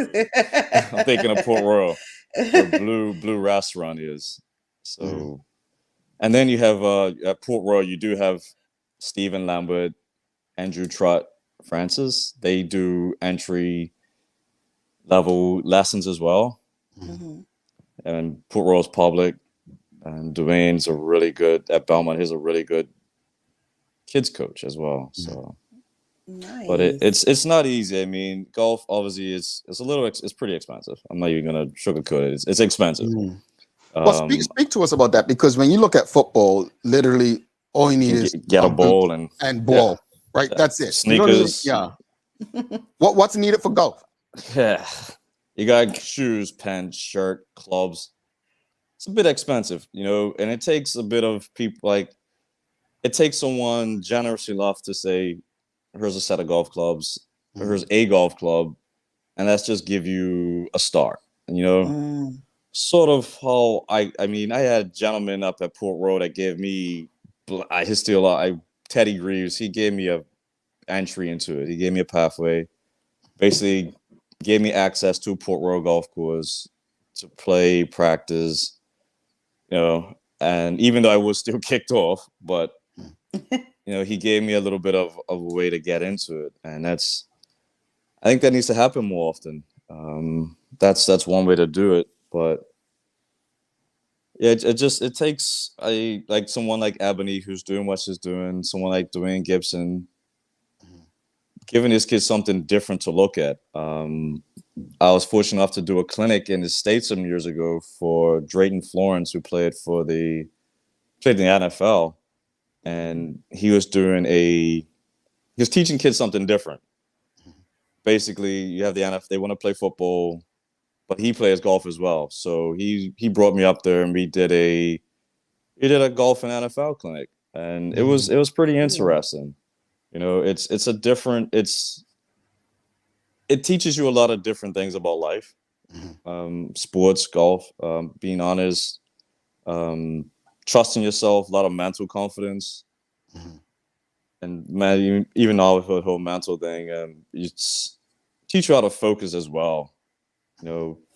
S10: I'm thinking of Port Royal, where Blue Restaurant is. So, and then you have at Port Royal, you do have Stephen Lambert, Andrew Trott, Francis. They do entry level lessons as well. And Port Royal's public, and Dwayne's a really good at Belmont. He's a really good kids coach as well. So, but it's not easy. I mean, golf obviously is it's pretty expensive. I'm not even gonna sugarcoat it. It's expensive.
S2: Well, speak to us about that, because when you look at football, literally all you need is
S10: get a ball
S2: and ball, right? That's it.
S10: Sneakers.
S2: What's needed for golf?
S10: Yeah, you got shoes, pants, shirt, clubs. It's a bit expensive, and it takes a bit of people. Like, it takes someone generously enough to say, "Here's a set of golf clubs. Here's a golf club," and let's just give you a start. And sort of how I mean, I had a gentleman up at Port Road that gave me Teddy Greaves. He gave me a entry into it. He gave me a pathway. Basically, gave me access to Port Royal golf course to play, practice, and even though I was still kicked off, but he gave me a little bit of a way to get into it. And I think that needs to happen more often. That's one way to do it. But yeah, it takes like someone like Ebony, who's doing what she's doing, someone like Dwayne Gibson, giving these kids something different to look at. I was fortunate enough to do a clinic in the States some years ago for Drayton Florence, who played in the NFL, and he was teaching kids something different. Basically, you have the NFL, they want to play football, but he plays golf as well. So he brought me up there, and we did a golf and NFL clinic, and it was pretty interesting. It teaches you a lot of different things about life, sports, golf, being honest, trusting yourself, a lot of mental confidence, and man, even now with the whole mental thing, it's teach you how to focus as well.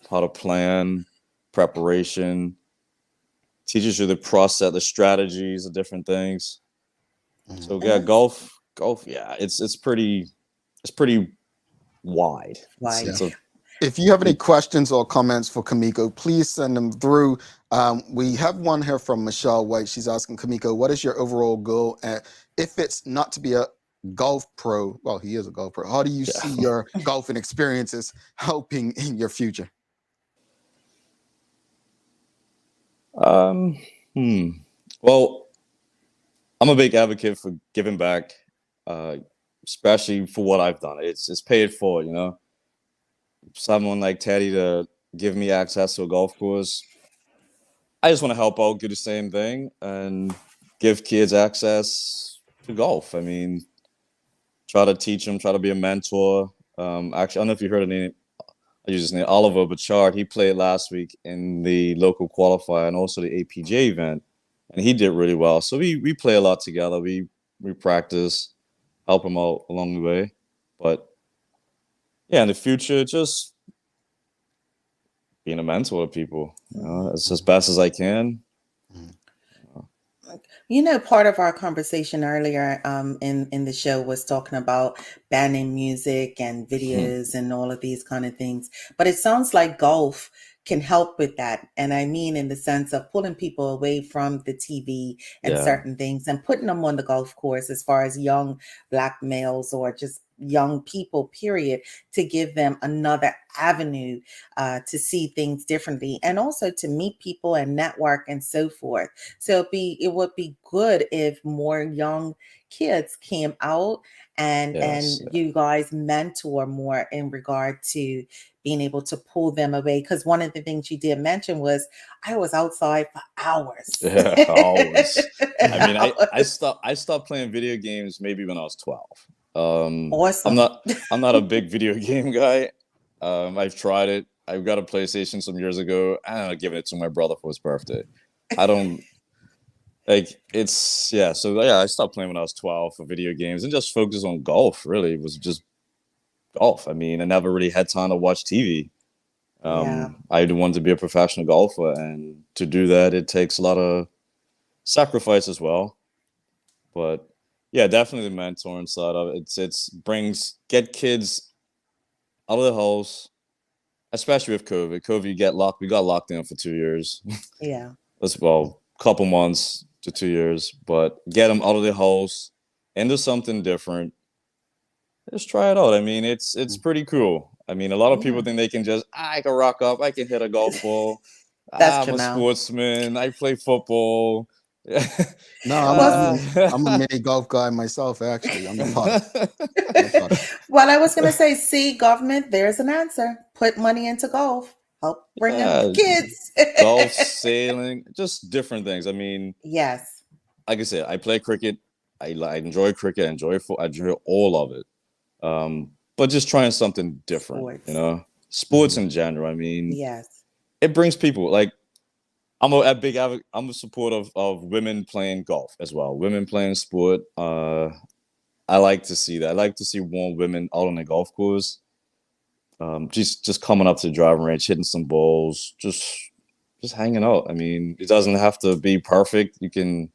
S10: How to plan, preparation, teaches you the process, the strategies, the different things. So yeah, golf, yeah, it's pretty wide.
S2: If you have any questions or comments for Camiko, please send them through. We have one here from Michelle White. She's asking Camiko, what is your overall goal? If it's not to be a golf pro, well, he is a golf pro, how do you see your golfing experiences helping in your future?
S10: Well, I'm a big advocate for giving back, especially for what I've done. It's paid for, Someone like Teddy to give me access to a golf course. I just want to help out, do the same thing, and give kids access to golf. I mean, try to teach them, try to be a mentor. Actually, I don't know if you heard the name. I use his name, Oliver Bachard. He played last week in the local qualifier and also the APJ event, and he did really well. So we play a lot together. We practice, help him out along the way. But yeah, in the future, just being a mentor to people, as best as I can.
S3: Part of our conversation earlier in the show was talking about banning music and videos and all of these kind of things. But it sounds like golf can help with that. And I mean, in the sense of pulling people away from the TV and certain things and putting them on the golf course, as far as young Black males or just young people, period, to give them another avenue to see things differently and also to meet people and network and so forth. So it would be good if more young kids came out and you guys mentor more in regard to being able to pull them away. Because one of the things you did mention was I was outside for hours.
S10: Yeah, hours. I mean, I stopped playing video games maybe when I was 12.
S3: Awesome.
S10: I'm not a big video game guy. I've tried it. I got a PlayStation some years ago. I ended up giving it to my brother for his birthday. I don't Like it's yeah. So yeah, I stopped playing when I was 12 for video games and just focused on golf. Really, it was just golf. I mean, I never really had time to watch TV.
S3: Yeah.
S10: I wanted to be a professional golfer, and to do that, it takes a lot of sacrifice as well. But yeah, definitely the mentoring side of it. It's brings get kids out of the house, especially with COVID. COVID, we got locked in for 2 years.
S3: Yeah.
S10: As well, couple months to 2 years, but get them out of the house into something different. Just try it out. I mean, it's pretty cool. I mean, a lot of people
S3: Yeah.
S10: think they can just I can rock up, I can hit a golf ball.
S3: That's
S10: I'm a
S3: Jamel.
S10: sportsman. I play football.
S2: No,
S3: Well,
S2: I'm a mini golf guy myself. Actually, I'm a putter. I'm a putter.
S3: well, I was going to say, see, government, there's an answer. Put money into golf. Help bring
S10: Yeah,
S3: in kids.
S10: golf, sailing, just different things. I mean,
S3: Yes.
S10: like I said, I play cricket. I enjoy cricket. I enjoy all of it. But just trying something different,
S3: Sports.
S10: you know, sports in general. I mean,
S3: Yes.
S10: it brings people like I'm a supporter of women playing golf as well. Women playing sport. I like to see that. I like to see more women out on the golf course. Just coming up to the driving range, hitting some balls, just hanging out. I mean, it doesn't have to be perfect. You can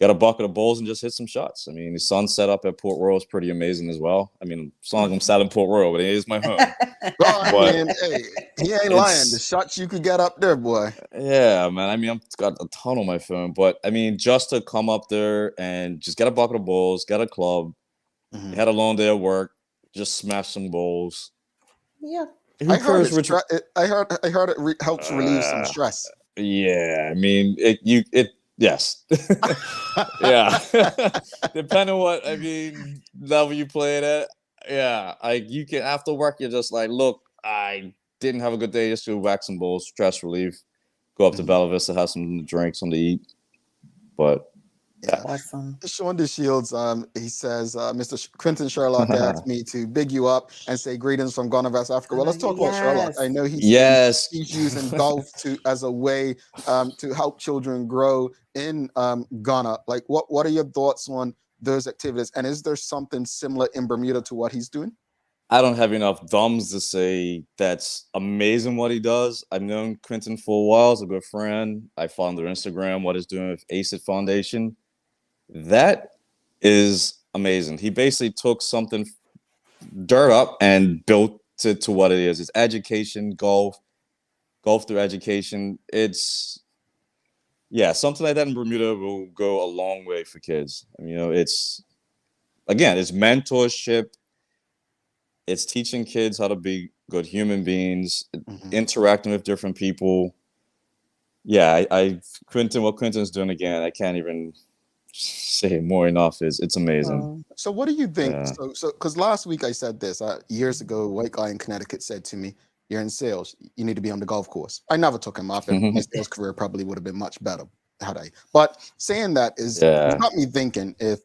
S10: get a bucket of balls and just hit some shots. I mean, the sunset up at Port Royal is pretty amazing as well. I mean, as long as I'm selling Port Royal, but it is my home.
S2: Well, I
S10: But
S2: mean, hey, he ain't lying. The shots you could get up there, boy.
S10: yeah, man. I mean, I've got a ton on my phone, but I mean, just to come up there and just get a bucket of balls, get a club,
S2: Mhm.
S10: had a long day at work, just smash some balls.
S3: Yeah.
S10: Who
S2: I heard
S10: cares
S2: it,
S10: which?
S2: I heard it helps relieve some stress.
S10: Yeah, I mean, yes, yeah. Depending on what I mean level you play it at. Yeah, like you can after work, you're just like, look, I didn't have a good day. Just go whack some balls, stress relief. Go up to Bella Vista, have some drinks, something to eat. But
S2: Yeah.
S3: Awesome.
S2: Sean DeShields, he says, Quentin Sherlock asked me to big you up and say greetings from Ghana, West Africa. Well, let's talk about Sherlock.
S3: Yes.
S2: I know he's
S10: yes,
S2: he's using golf as a way to help children grow in Ghana. Like, what are your thoughts on those activities? And is there something similar in Bermuda to what he's doing?
S10: I don't have enough thumbs to say that's amazing what he does. I've known Quentin for a while as a good friend. I follow their Instagram, what he's doing with ACID Foundation. That is amazing. He basically took something dirt up and built it to what it is. It's education, golf through education. It's something like that in Bermuda will go a long way for kids. I mean, you know, it's mentorship. It's teaching kids how to be good human beings, interacting with different people. Yeah, what Quentin's doing again, I can't even say more enough. It's amazing.
S2: So what do you think?
S10: Yeah.
S2: So because last week I said this years ago, a white guy in Connecticut said to me, "You're in sales. You need to be on the golf course." I never took him up, and my sales career probably would have been much better had I. But saying that it's got me thinking, if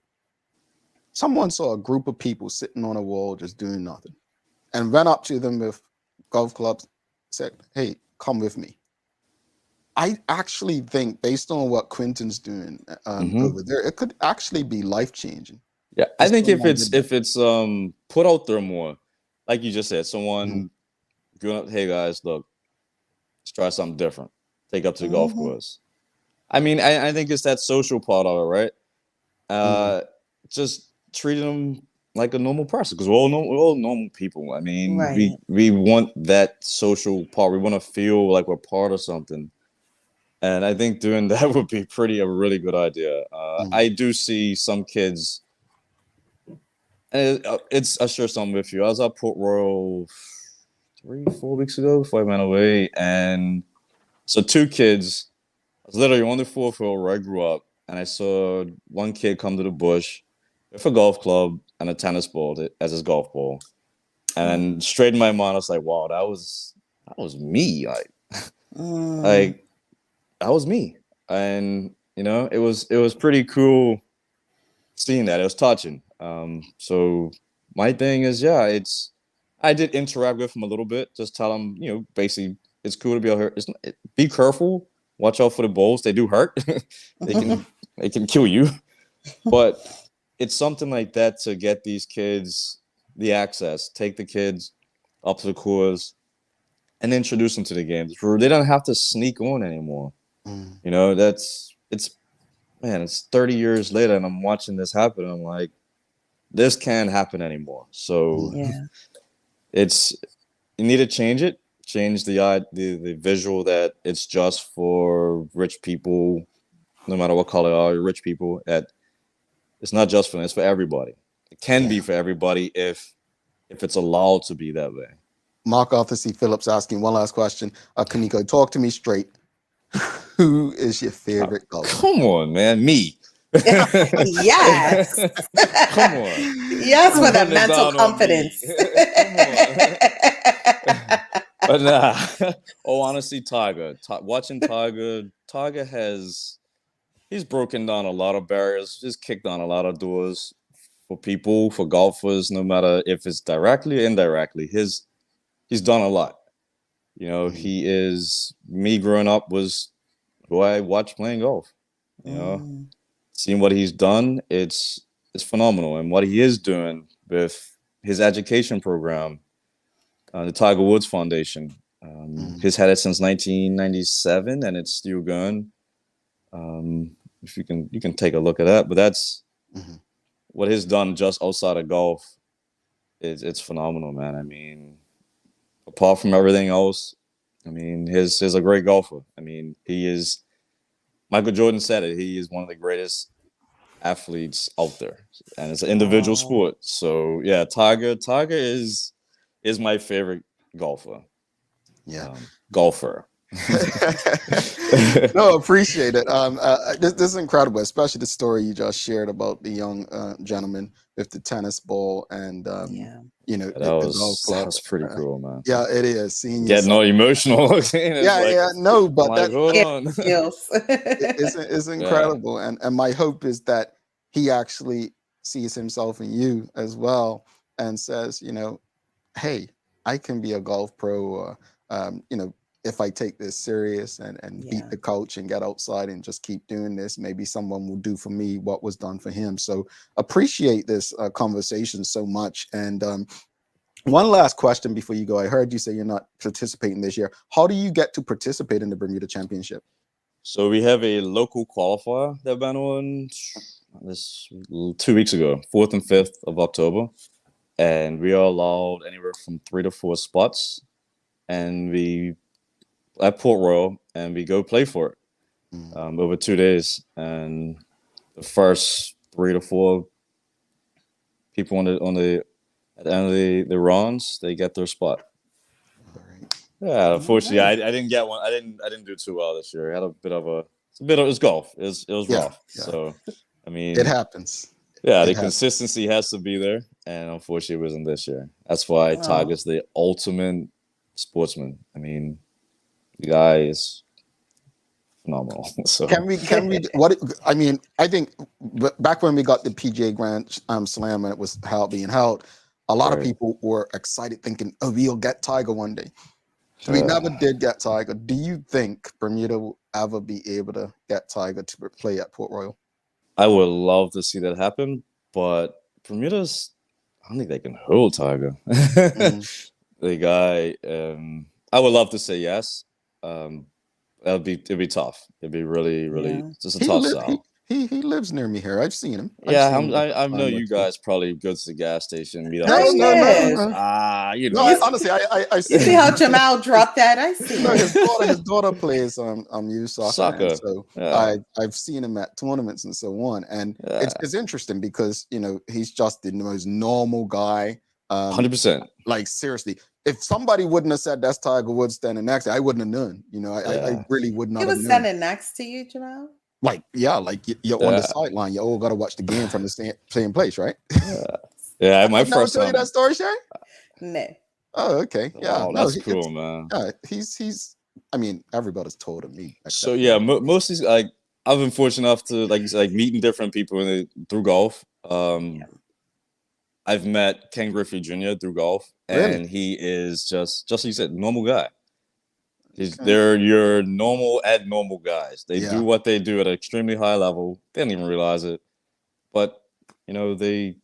S2: someone saw a group of people sitting on a wall just doing nothing and went up to them with golf clubs, said, "Hey, come with me." I actually think, based on what Quentin's doing over there, it could actually be life changing.
S10: Yeah, I think if it's put out there more, like you just said, someone going up, hey guys, look, let's try something different. Take up to the golf course. I mean, I think it's that social part of it, right? Just treating them like a normal person, because we're all normal people. I mean, we want that social part. We want to feel like we're part of something. And I think doing that would be a really good idea. I do see some kids, and I share something with you. I was at Port Royal 3-4 weeks ago before I went away. And so 2 kids, I was literally on the 4th hole where I grew up, and I saw one kid come to the bush with a golf club and a tennis ball as his golf ball. And straight in my mind, I was like, wow, that was me. Like, that was me. And you know, it was pretty cool seeing that. It was touching. So my thing is, I did interact with him a little bit, just tell him, you know, basically it's cool to be out here. Be careful, watch out for the balls. They do hurt. They can kill you. But it's something like that to get these kids the access, take the kids up to the course, and introduce them to the game. They don't have to sneak on anymore. You know, it's 30 years later, and I'm watching this happen. I'm like, this can't happen anymore. So you need to change it. Change the visual that it's just for rich people, no matter what color are rich people. That it's not just for them, it's for everybody. It can be for everybody if it's allowed to be that way.
S2: Mark Arthur C. Phillips asking one last question. Camiko, talk to me straight. Who is your favorite golfer?
S10: Come on, man, me.
S3: Yes.
S10: Come on.
S3: Yes, with a mental confidence.
S10: But nah. Oh, honestly, Tiger. Watching Tiger he's broken down a lot of barriers, just kicked down a lot of doors for people, for golfers, no matter if it's directly or indirectly. He's done a lot. You know, he is, me growing up was who I watched playing golf. You know, seeing what he's done, it's phenomenal. And what he is doing with his education program, the Tiger Woods Foundation, he's had it since 1997, and it's still going. If you can take a look at that, but that's what he's done just outside of golf. It's phenomenal, man. I mean, apart from everything else, I mean, he's a great golfer. I mean, he is. Michael Jordan said it. He is one of the greatest athletes out there, and it's an individual sport. So yeah, Tiger is my favorite golfer.
S2: Yeah,
S10: golfer.
S2: No, appreciate it. This is incredible, especially the story you just shared about the young gentleman with the tennis ball and you know,
S10: that was pretty cool, man.
S2: Yeah, it is. Seeing
S10: getting all emotional.
S2: But it's incredible, and my hope is that he actually sees himself in you as well and says, you know, hey, I can be a golf pro, or you know, if I take this serious and beat the coach and get outside and just keep doing this, maybe someone will do for me what was done for him. So appreciate this conversation so much. And one last question before you go. I heard you say you're not participating this year. How do you get to participate in the Bermuda Championship?
S10: So we have a local qualifier that went on this 2 weeks ago, 4th and 5th of October. And we are allowed anywhere from 3 to 4 spots. And we at Port Royal, and we go play for it over 2 days. And the first 3 to 4 people at the end of the rounds, they get their spot. Yeah, unfortunately, I didn't get one. I didn't do too well this year. I had a bit of it was golf. It was rough. Yeah. So I mean,
S2: it happens.
S10: Yeah, the consistency has to be there, and unfortunately, it wasn't this year. That's why Tiger's the ultimate sportsman. I mean, the guy is phenomenal. So
S2: can we what I mean, I think back when we got the PGA Grand Slam and it was being held, a lot of people were excited thinking, oh, we'll get Tiger one day. We never did get Tiger. Do you think Bermuda will ever be able to get Tiger to play at Port Royal?
S10: I would love to see that happen, but Bermuda's, I don't think they can hold Tiger. The guy, I would love to say yes. It'd be tough. It'd be really just a tough sell.
S2: He lives near me here. I've seen him.
S10: I know you guys probably go to the gas station. Meet up.
S2: No. You know. Honestly, I see.
S3: You see how Jamal dropped that? I see.
S2: No, his daughter plays youth soccer. So I've seen him at tournaments and so on. And it's interesting because, you know, he's just the most normal guy.
S10: 100%.
S2: Like, seriously, if somebody wouldn't have said that's Tiger Woods standing next to you, I wouldn't have known. You know, I really would not have known.
S3: He was standing next to you, Jamal?
S2: Like, you're on the sideline. You all got to watch the game from the same place, right?
S10: Yeah, my first
S2: time. Tell you that story, Shay?
S3: No.
S2: Oh, okay. Yeah,
S10: that's cool, man.
S2: Yeah, he's. I mean, everybody's told him me.
S10: So yeah, mostly like I've been fortunate enough to like meeting different people through golf. I've met Ken Griffey Jr. through golf, and he is just like you said, normal guy. They're your normal abnormal guys. They do what they do at an extremely high level. They don't even realize it, but we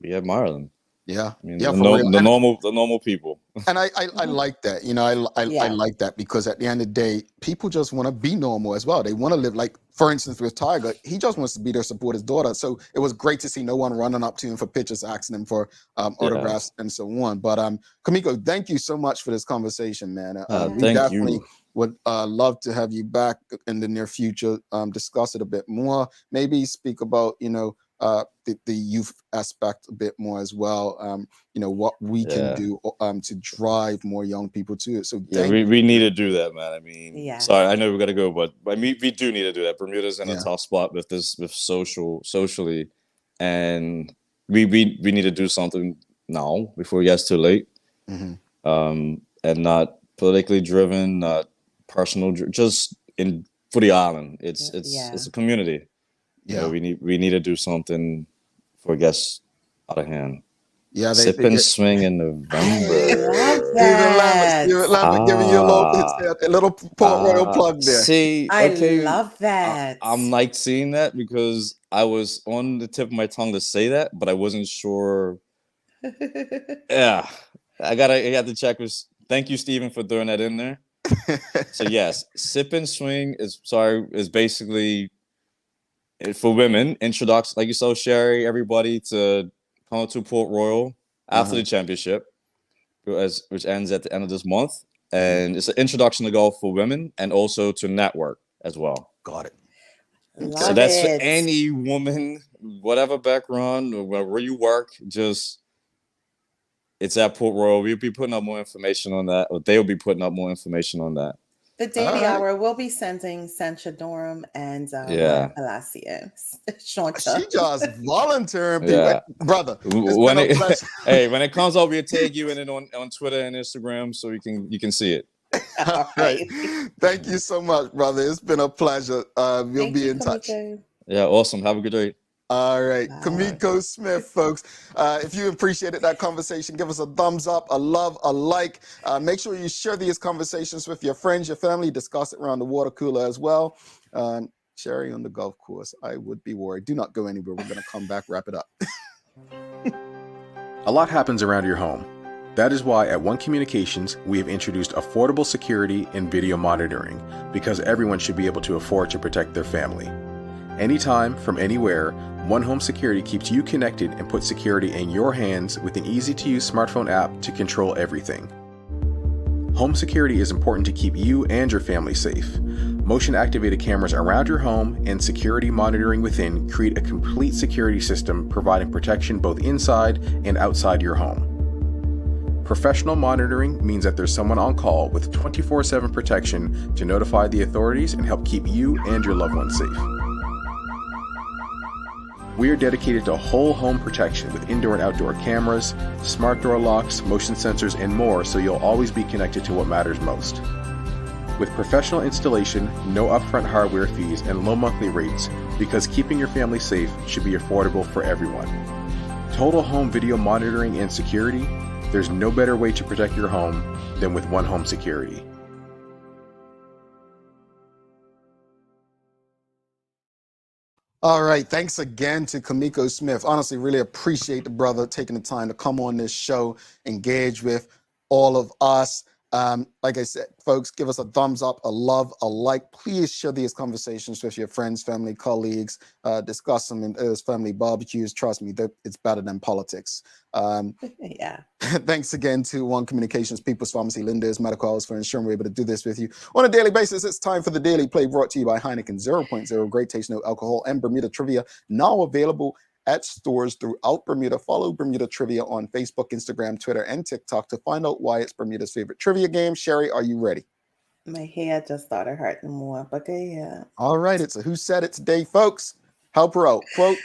S10: admire them.
S2: Yeah,
S10: I mean,
S2: yeah,
S10: the normal people.
S2: And I like that. I like that because at the end of the day, people just want to be normal as well. They want to live like, for instance, with Tiger, he just wants to be their supporter's daughter. So it was great to see no one running up to him for pictures, asking him for autographs and so on. But Camiko, thank you so much for this conversation, man. We definitely would love to have you back in the near future. Discuss it a bit more. Maybe speak about the youth aspect a bit more as well. What we can do to drive more young people to it. So
S10: we need to do that, man. I mean, sorry, I know we got to go, but we do need to do that. Bermuda's in a tough spot with socially, and we need to do something now before it gets too late. And not politically driven, not personal, just for the island. It's a community. We need to do something before it gets out of hand.
S2: Yeah,
S10: sip and swing in November.
S2: Lambert giving you a little Port Royal plug there.
S10: See,
S3: I love that.
S10: I'm like seeing that because I was on the tip of my tongue to say that, but I wasn't sure. Yeah, I got to check with. Thank you, Stephen, for throwing that in there. So yes, sip and swing is basically for women. Introduction, like you saw, Sherry, everybody to come to Port Royal after the championship, which ends at the end of this month, and it's an introduction to golf for women and also to network as well.
S2: Got it.
S10: So that's for any woman, whatever background or where you work, just. It's at Port Royal. We'll be putting up more information on that, or they'll be putting up more information on that.
S3: The Daily Hour will be sending Sancha Durham and Palacio.
S2: She just volunteering, brother.
S10: When it comes out, we'll tag you in it on Twitter and Instagram so you can see it.
S2: All right. Thank you so much, brother. It's been a pleasure. We'll be in touch.
S10: Yeah, awesome. Have a good day.
S2: All right, Camiko Smith, folks. If you appreciated that conversation, give us a thumbs up, a love, a like. Make sure you share these conversations with your friends, your family. Discuss it around the water cooler as well. Sherry on the golf course, I would be worried. Do not go anywhere. We're going to come back, wrap it up.
S11: A lot happens around your home. That is why at One Communications, we have introduced affordable security and video monitoring, because everyone should be able to afford to protect their family. Anytime, from anywhere, One Home Security keeps you connected and puts security in your hands with an easy-to-use smartphone app to control everything. Home security is important to keep you and your family safe. Motion-activated cameras around your home and security monitoring within create a complete security system providing protection both inside and outside your home. Professional monitoring means that there's someone on call with 24/7 protection to notify the authorities and help keep you and your loved ones safe. We are dedicated to whole home protection with indoor and outdoor cameras, smart door locks, motion sensors, and more, so you'll always be connected to what matters most. With professional installation, no upfront hardware fees, and low monthly rates, because keeping your family safe should be affordable for everyone. Total home video monitoring and security, there's no better way to protect your home than with One Home Security.
S2: All right. Thanks again to Camiko Smith. Honestly, really appreciate the brother taking the time to come on this show, engage with all of us. Like I said, folks, give us a thumbs up, a love, a like. Please share these conversations with your friends, family, colleagues. Discuss them in those family barbecues. Trust me, it's better than politics.
S3: Yeah.
S2: Thanks again to One Communications, People's Pharmacy, Linda's Medical Hours for ensuring we're able to do this with you on a daily basis. It's time for the Daily Play, brought to you by Heineken 0.0, great taste, no alcohol, and Bermuda Trivia, now available at stores throughout Bermuda. Follow Bermuda Trivia on Facebook, Instagram, Twitter, and TikTok to find out why it's Bermuda's favorite trivia game. Sherry, are you ready?
S3: My hair just started hurting more, but yeah.
S2: All right, it's a Who Said It today, folks. Help her out. Quote,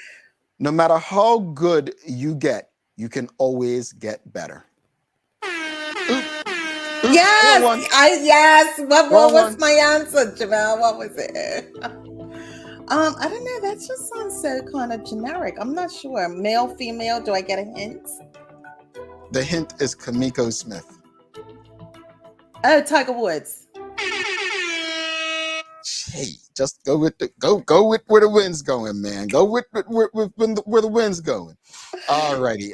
S2: no matter how good you get, you can always get better.
S3: Yes, yes. What was my answer, Jamel? What was it? I don't know. That just sounds so kind of generic. I'm not sure. Male, female. Do I get a hint?
S2: The hint is Camiko Smith.
S3: Oh, Tiger Woods.
S2: Hey, just go with go with where the wind's going, man. Go with where the wind's going. All righty.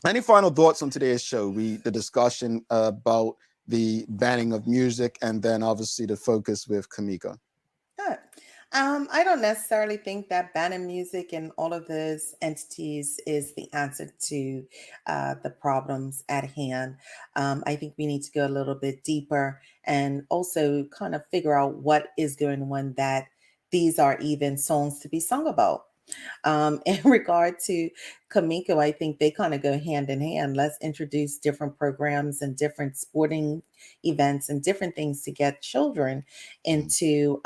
S2: Any final thoughts on today's show? The discussion about the banning of music, and then obviously the focus with Camiko.
S3: Good. I don't necessarily think that banning music and all of those entities is the answer to the problems at hand. I think we need to go a little bit deeper and also kind of figure out what is going on, that these are even songs to be sung about. In regard to Camiko, I think they kind of go hand in hand. Let's introduce different programs and different sporting events and different things to get children into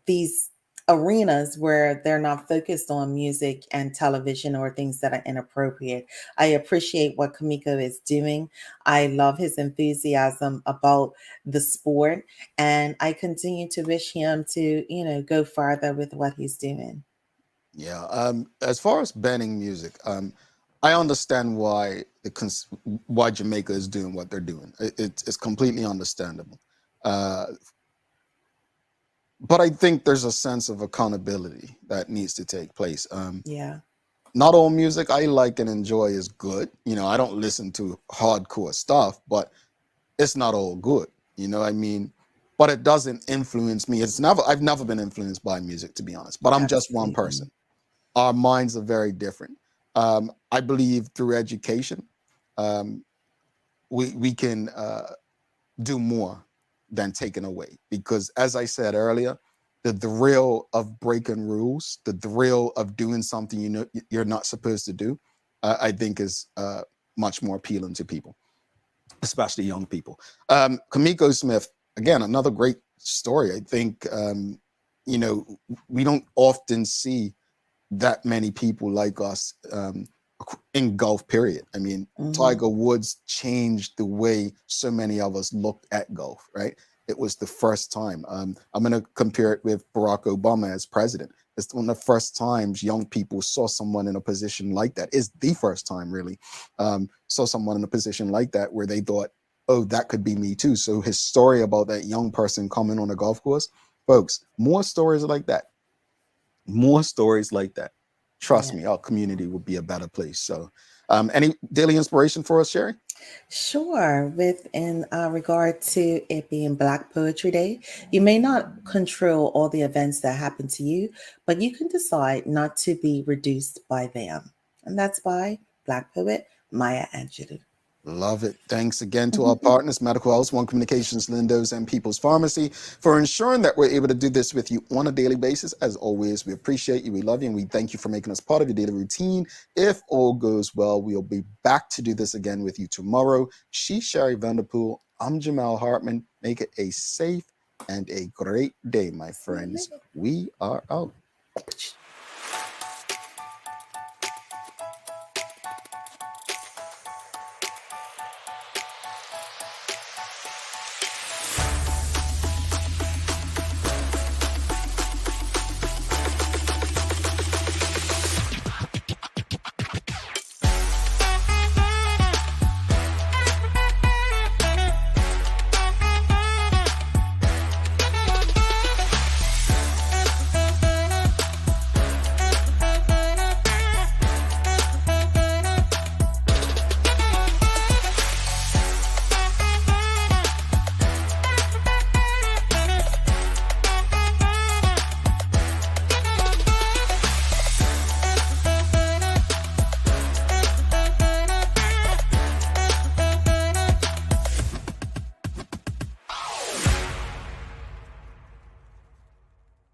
S3: these arenas where they're not focused on music and television or things that are inappropriate. I appreciate what Camiko is doing. I love his enthusiasm about the sport, and I continue to wish him to, go farther with what he's doing.
S2: Yeah. As far as banning music, I understand why Jamaica is doing what they're doing. It's completely understandable. But I think there's a sense of accountability that needs to take place.
S3: Yeah.
S2: Not all music I like and enjoy is good. I don't listen to hardcore stuff, but it's not all good. I mean? But it doesn't influence me. I've never been influenced by music, to be honest. But I'm just one person. Our minds are very different. I believe through education, we can do more than taken away, because as I said earlier, the thrill of breaking rules, the thrill of doing something you're not supposed to do, I think is much more appealing to people, especially young people. Camiko Smith, again, another great story. I think we don't often see that many people like us in golf, period. I mean, Tiger Woods changed the way so many of us looked at golf, right? It was the first time. I'm going to compare it with Barack Obama as president. It's one of the first times young people saw someone in a position like that. It's the first time, really, saw someone in a position like that where they thought, oh, that could be me too. So his story about that young person coming on a golf course, folks, more stories like that. More stories like that. Trust me, our community will be a better place. So any daily inspiration for us, Sherry?
S3: Sure. In regard to it being Black Poetry Day, you may not control all the events that happen to you, but you can decide not to be reduced by them. And that's by Black poet Maya Angelou.
S2: Love it. Thanks again to our partners, Medical House, One Communications, Lindo's, and People's Pharmacy, for ensuring that we're able to do this with you on a daily basis. As always, we appreciate you, we love you, and we thank you for making us part of your daily routine. If all goes well, we'll be back to do this again with you tomorrow. She's Sherry Vanderpool. I'm Jamal Hartman. Make it a safe and a great day, my friends. We are out.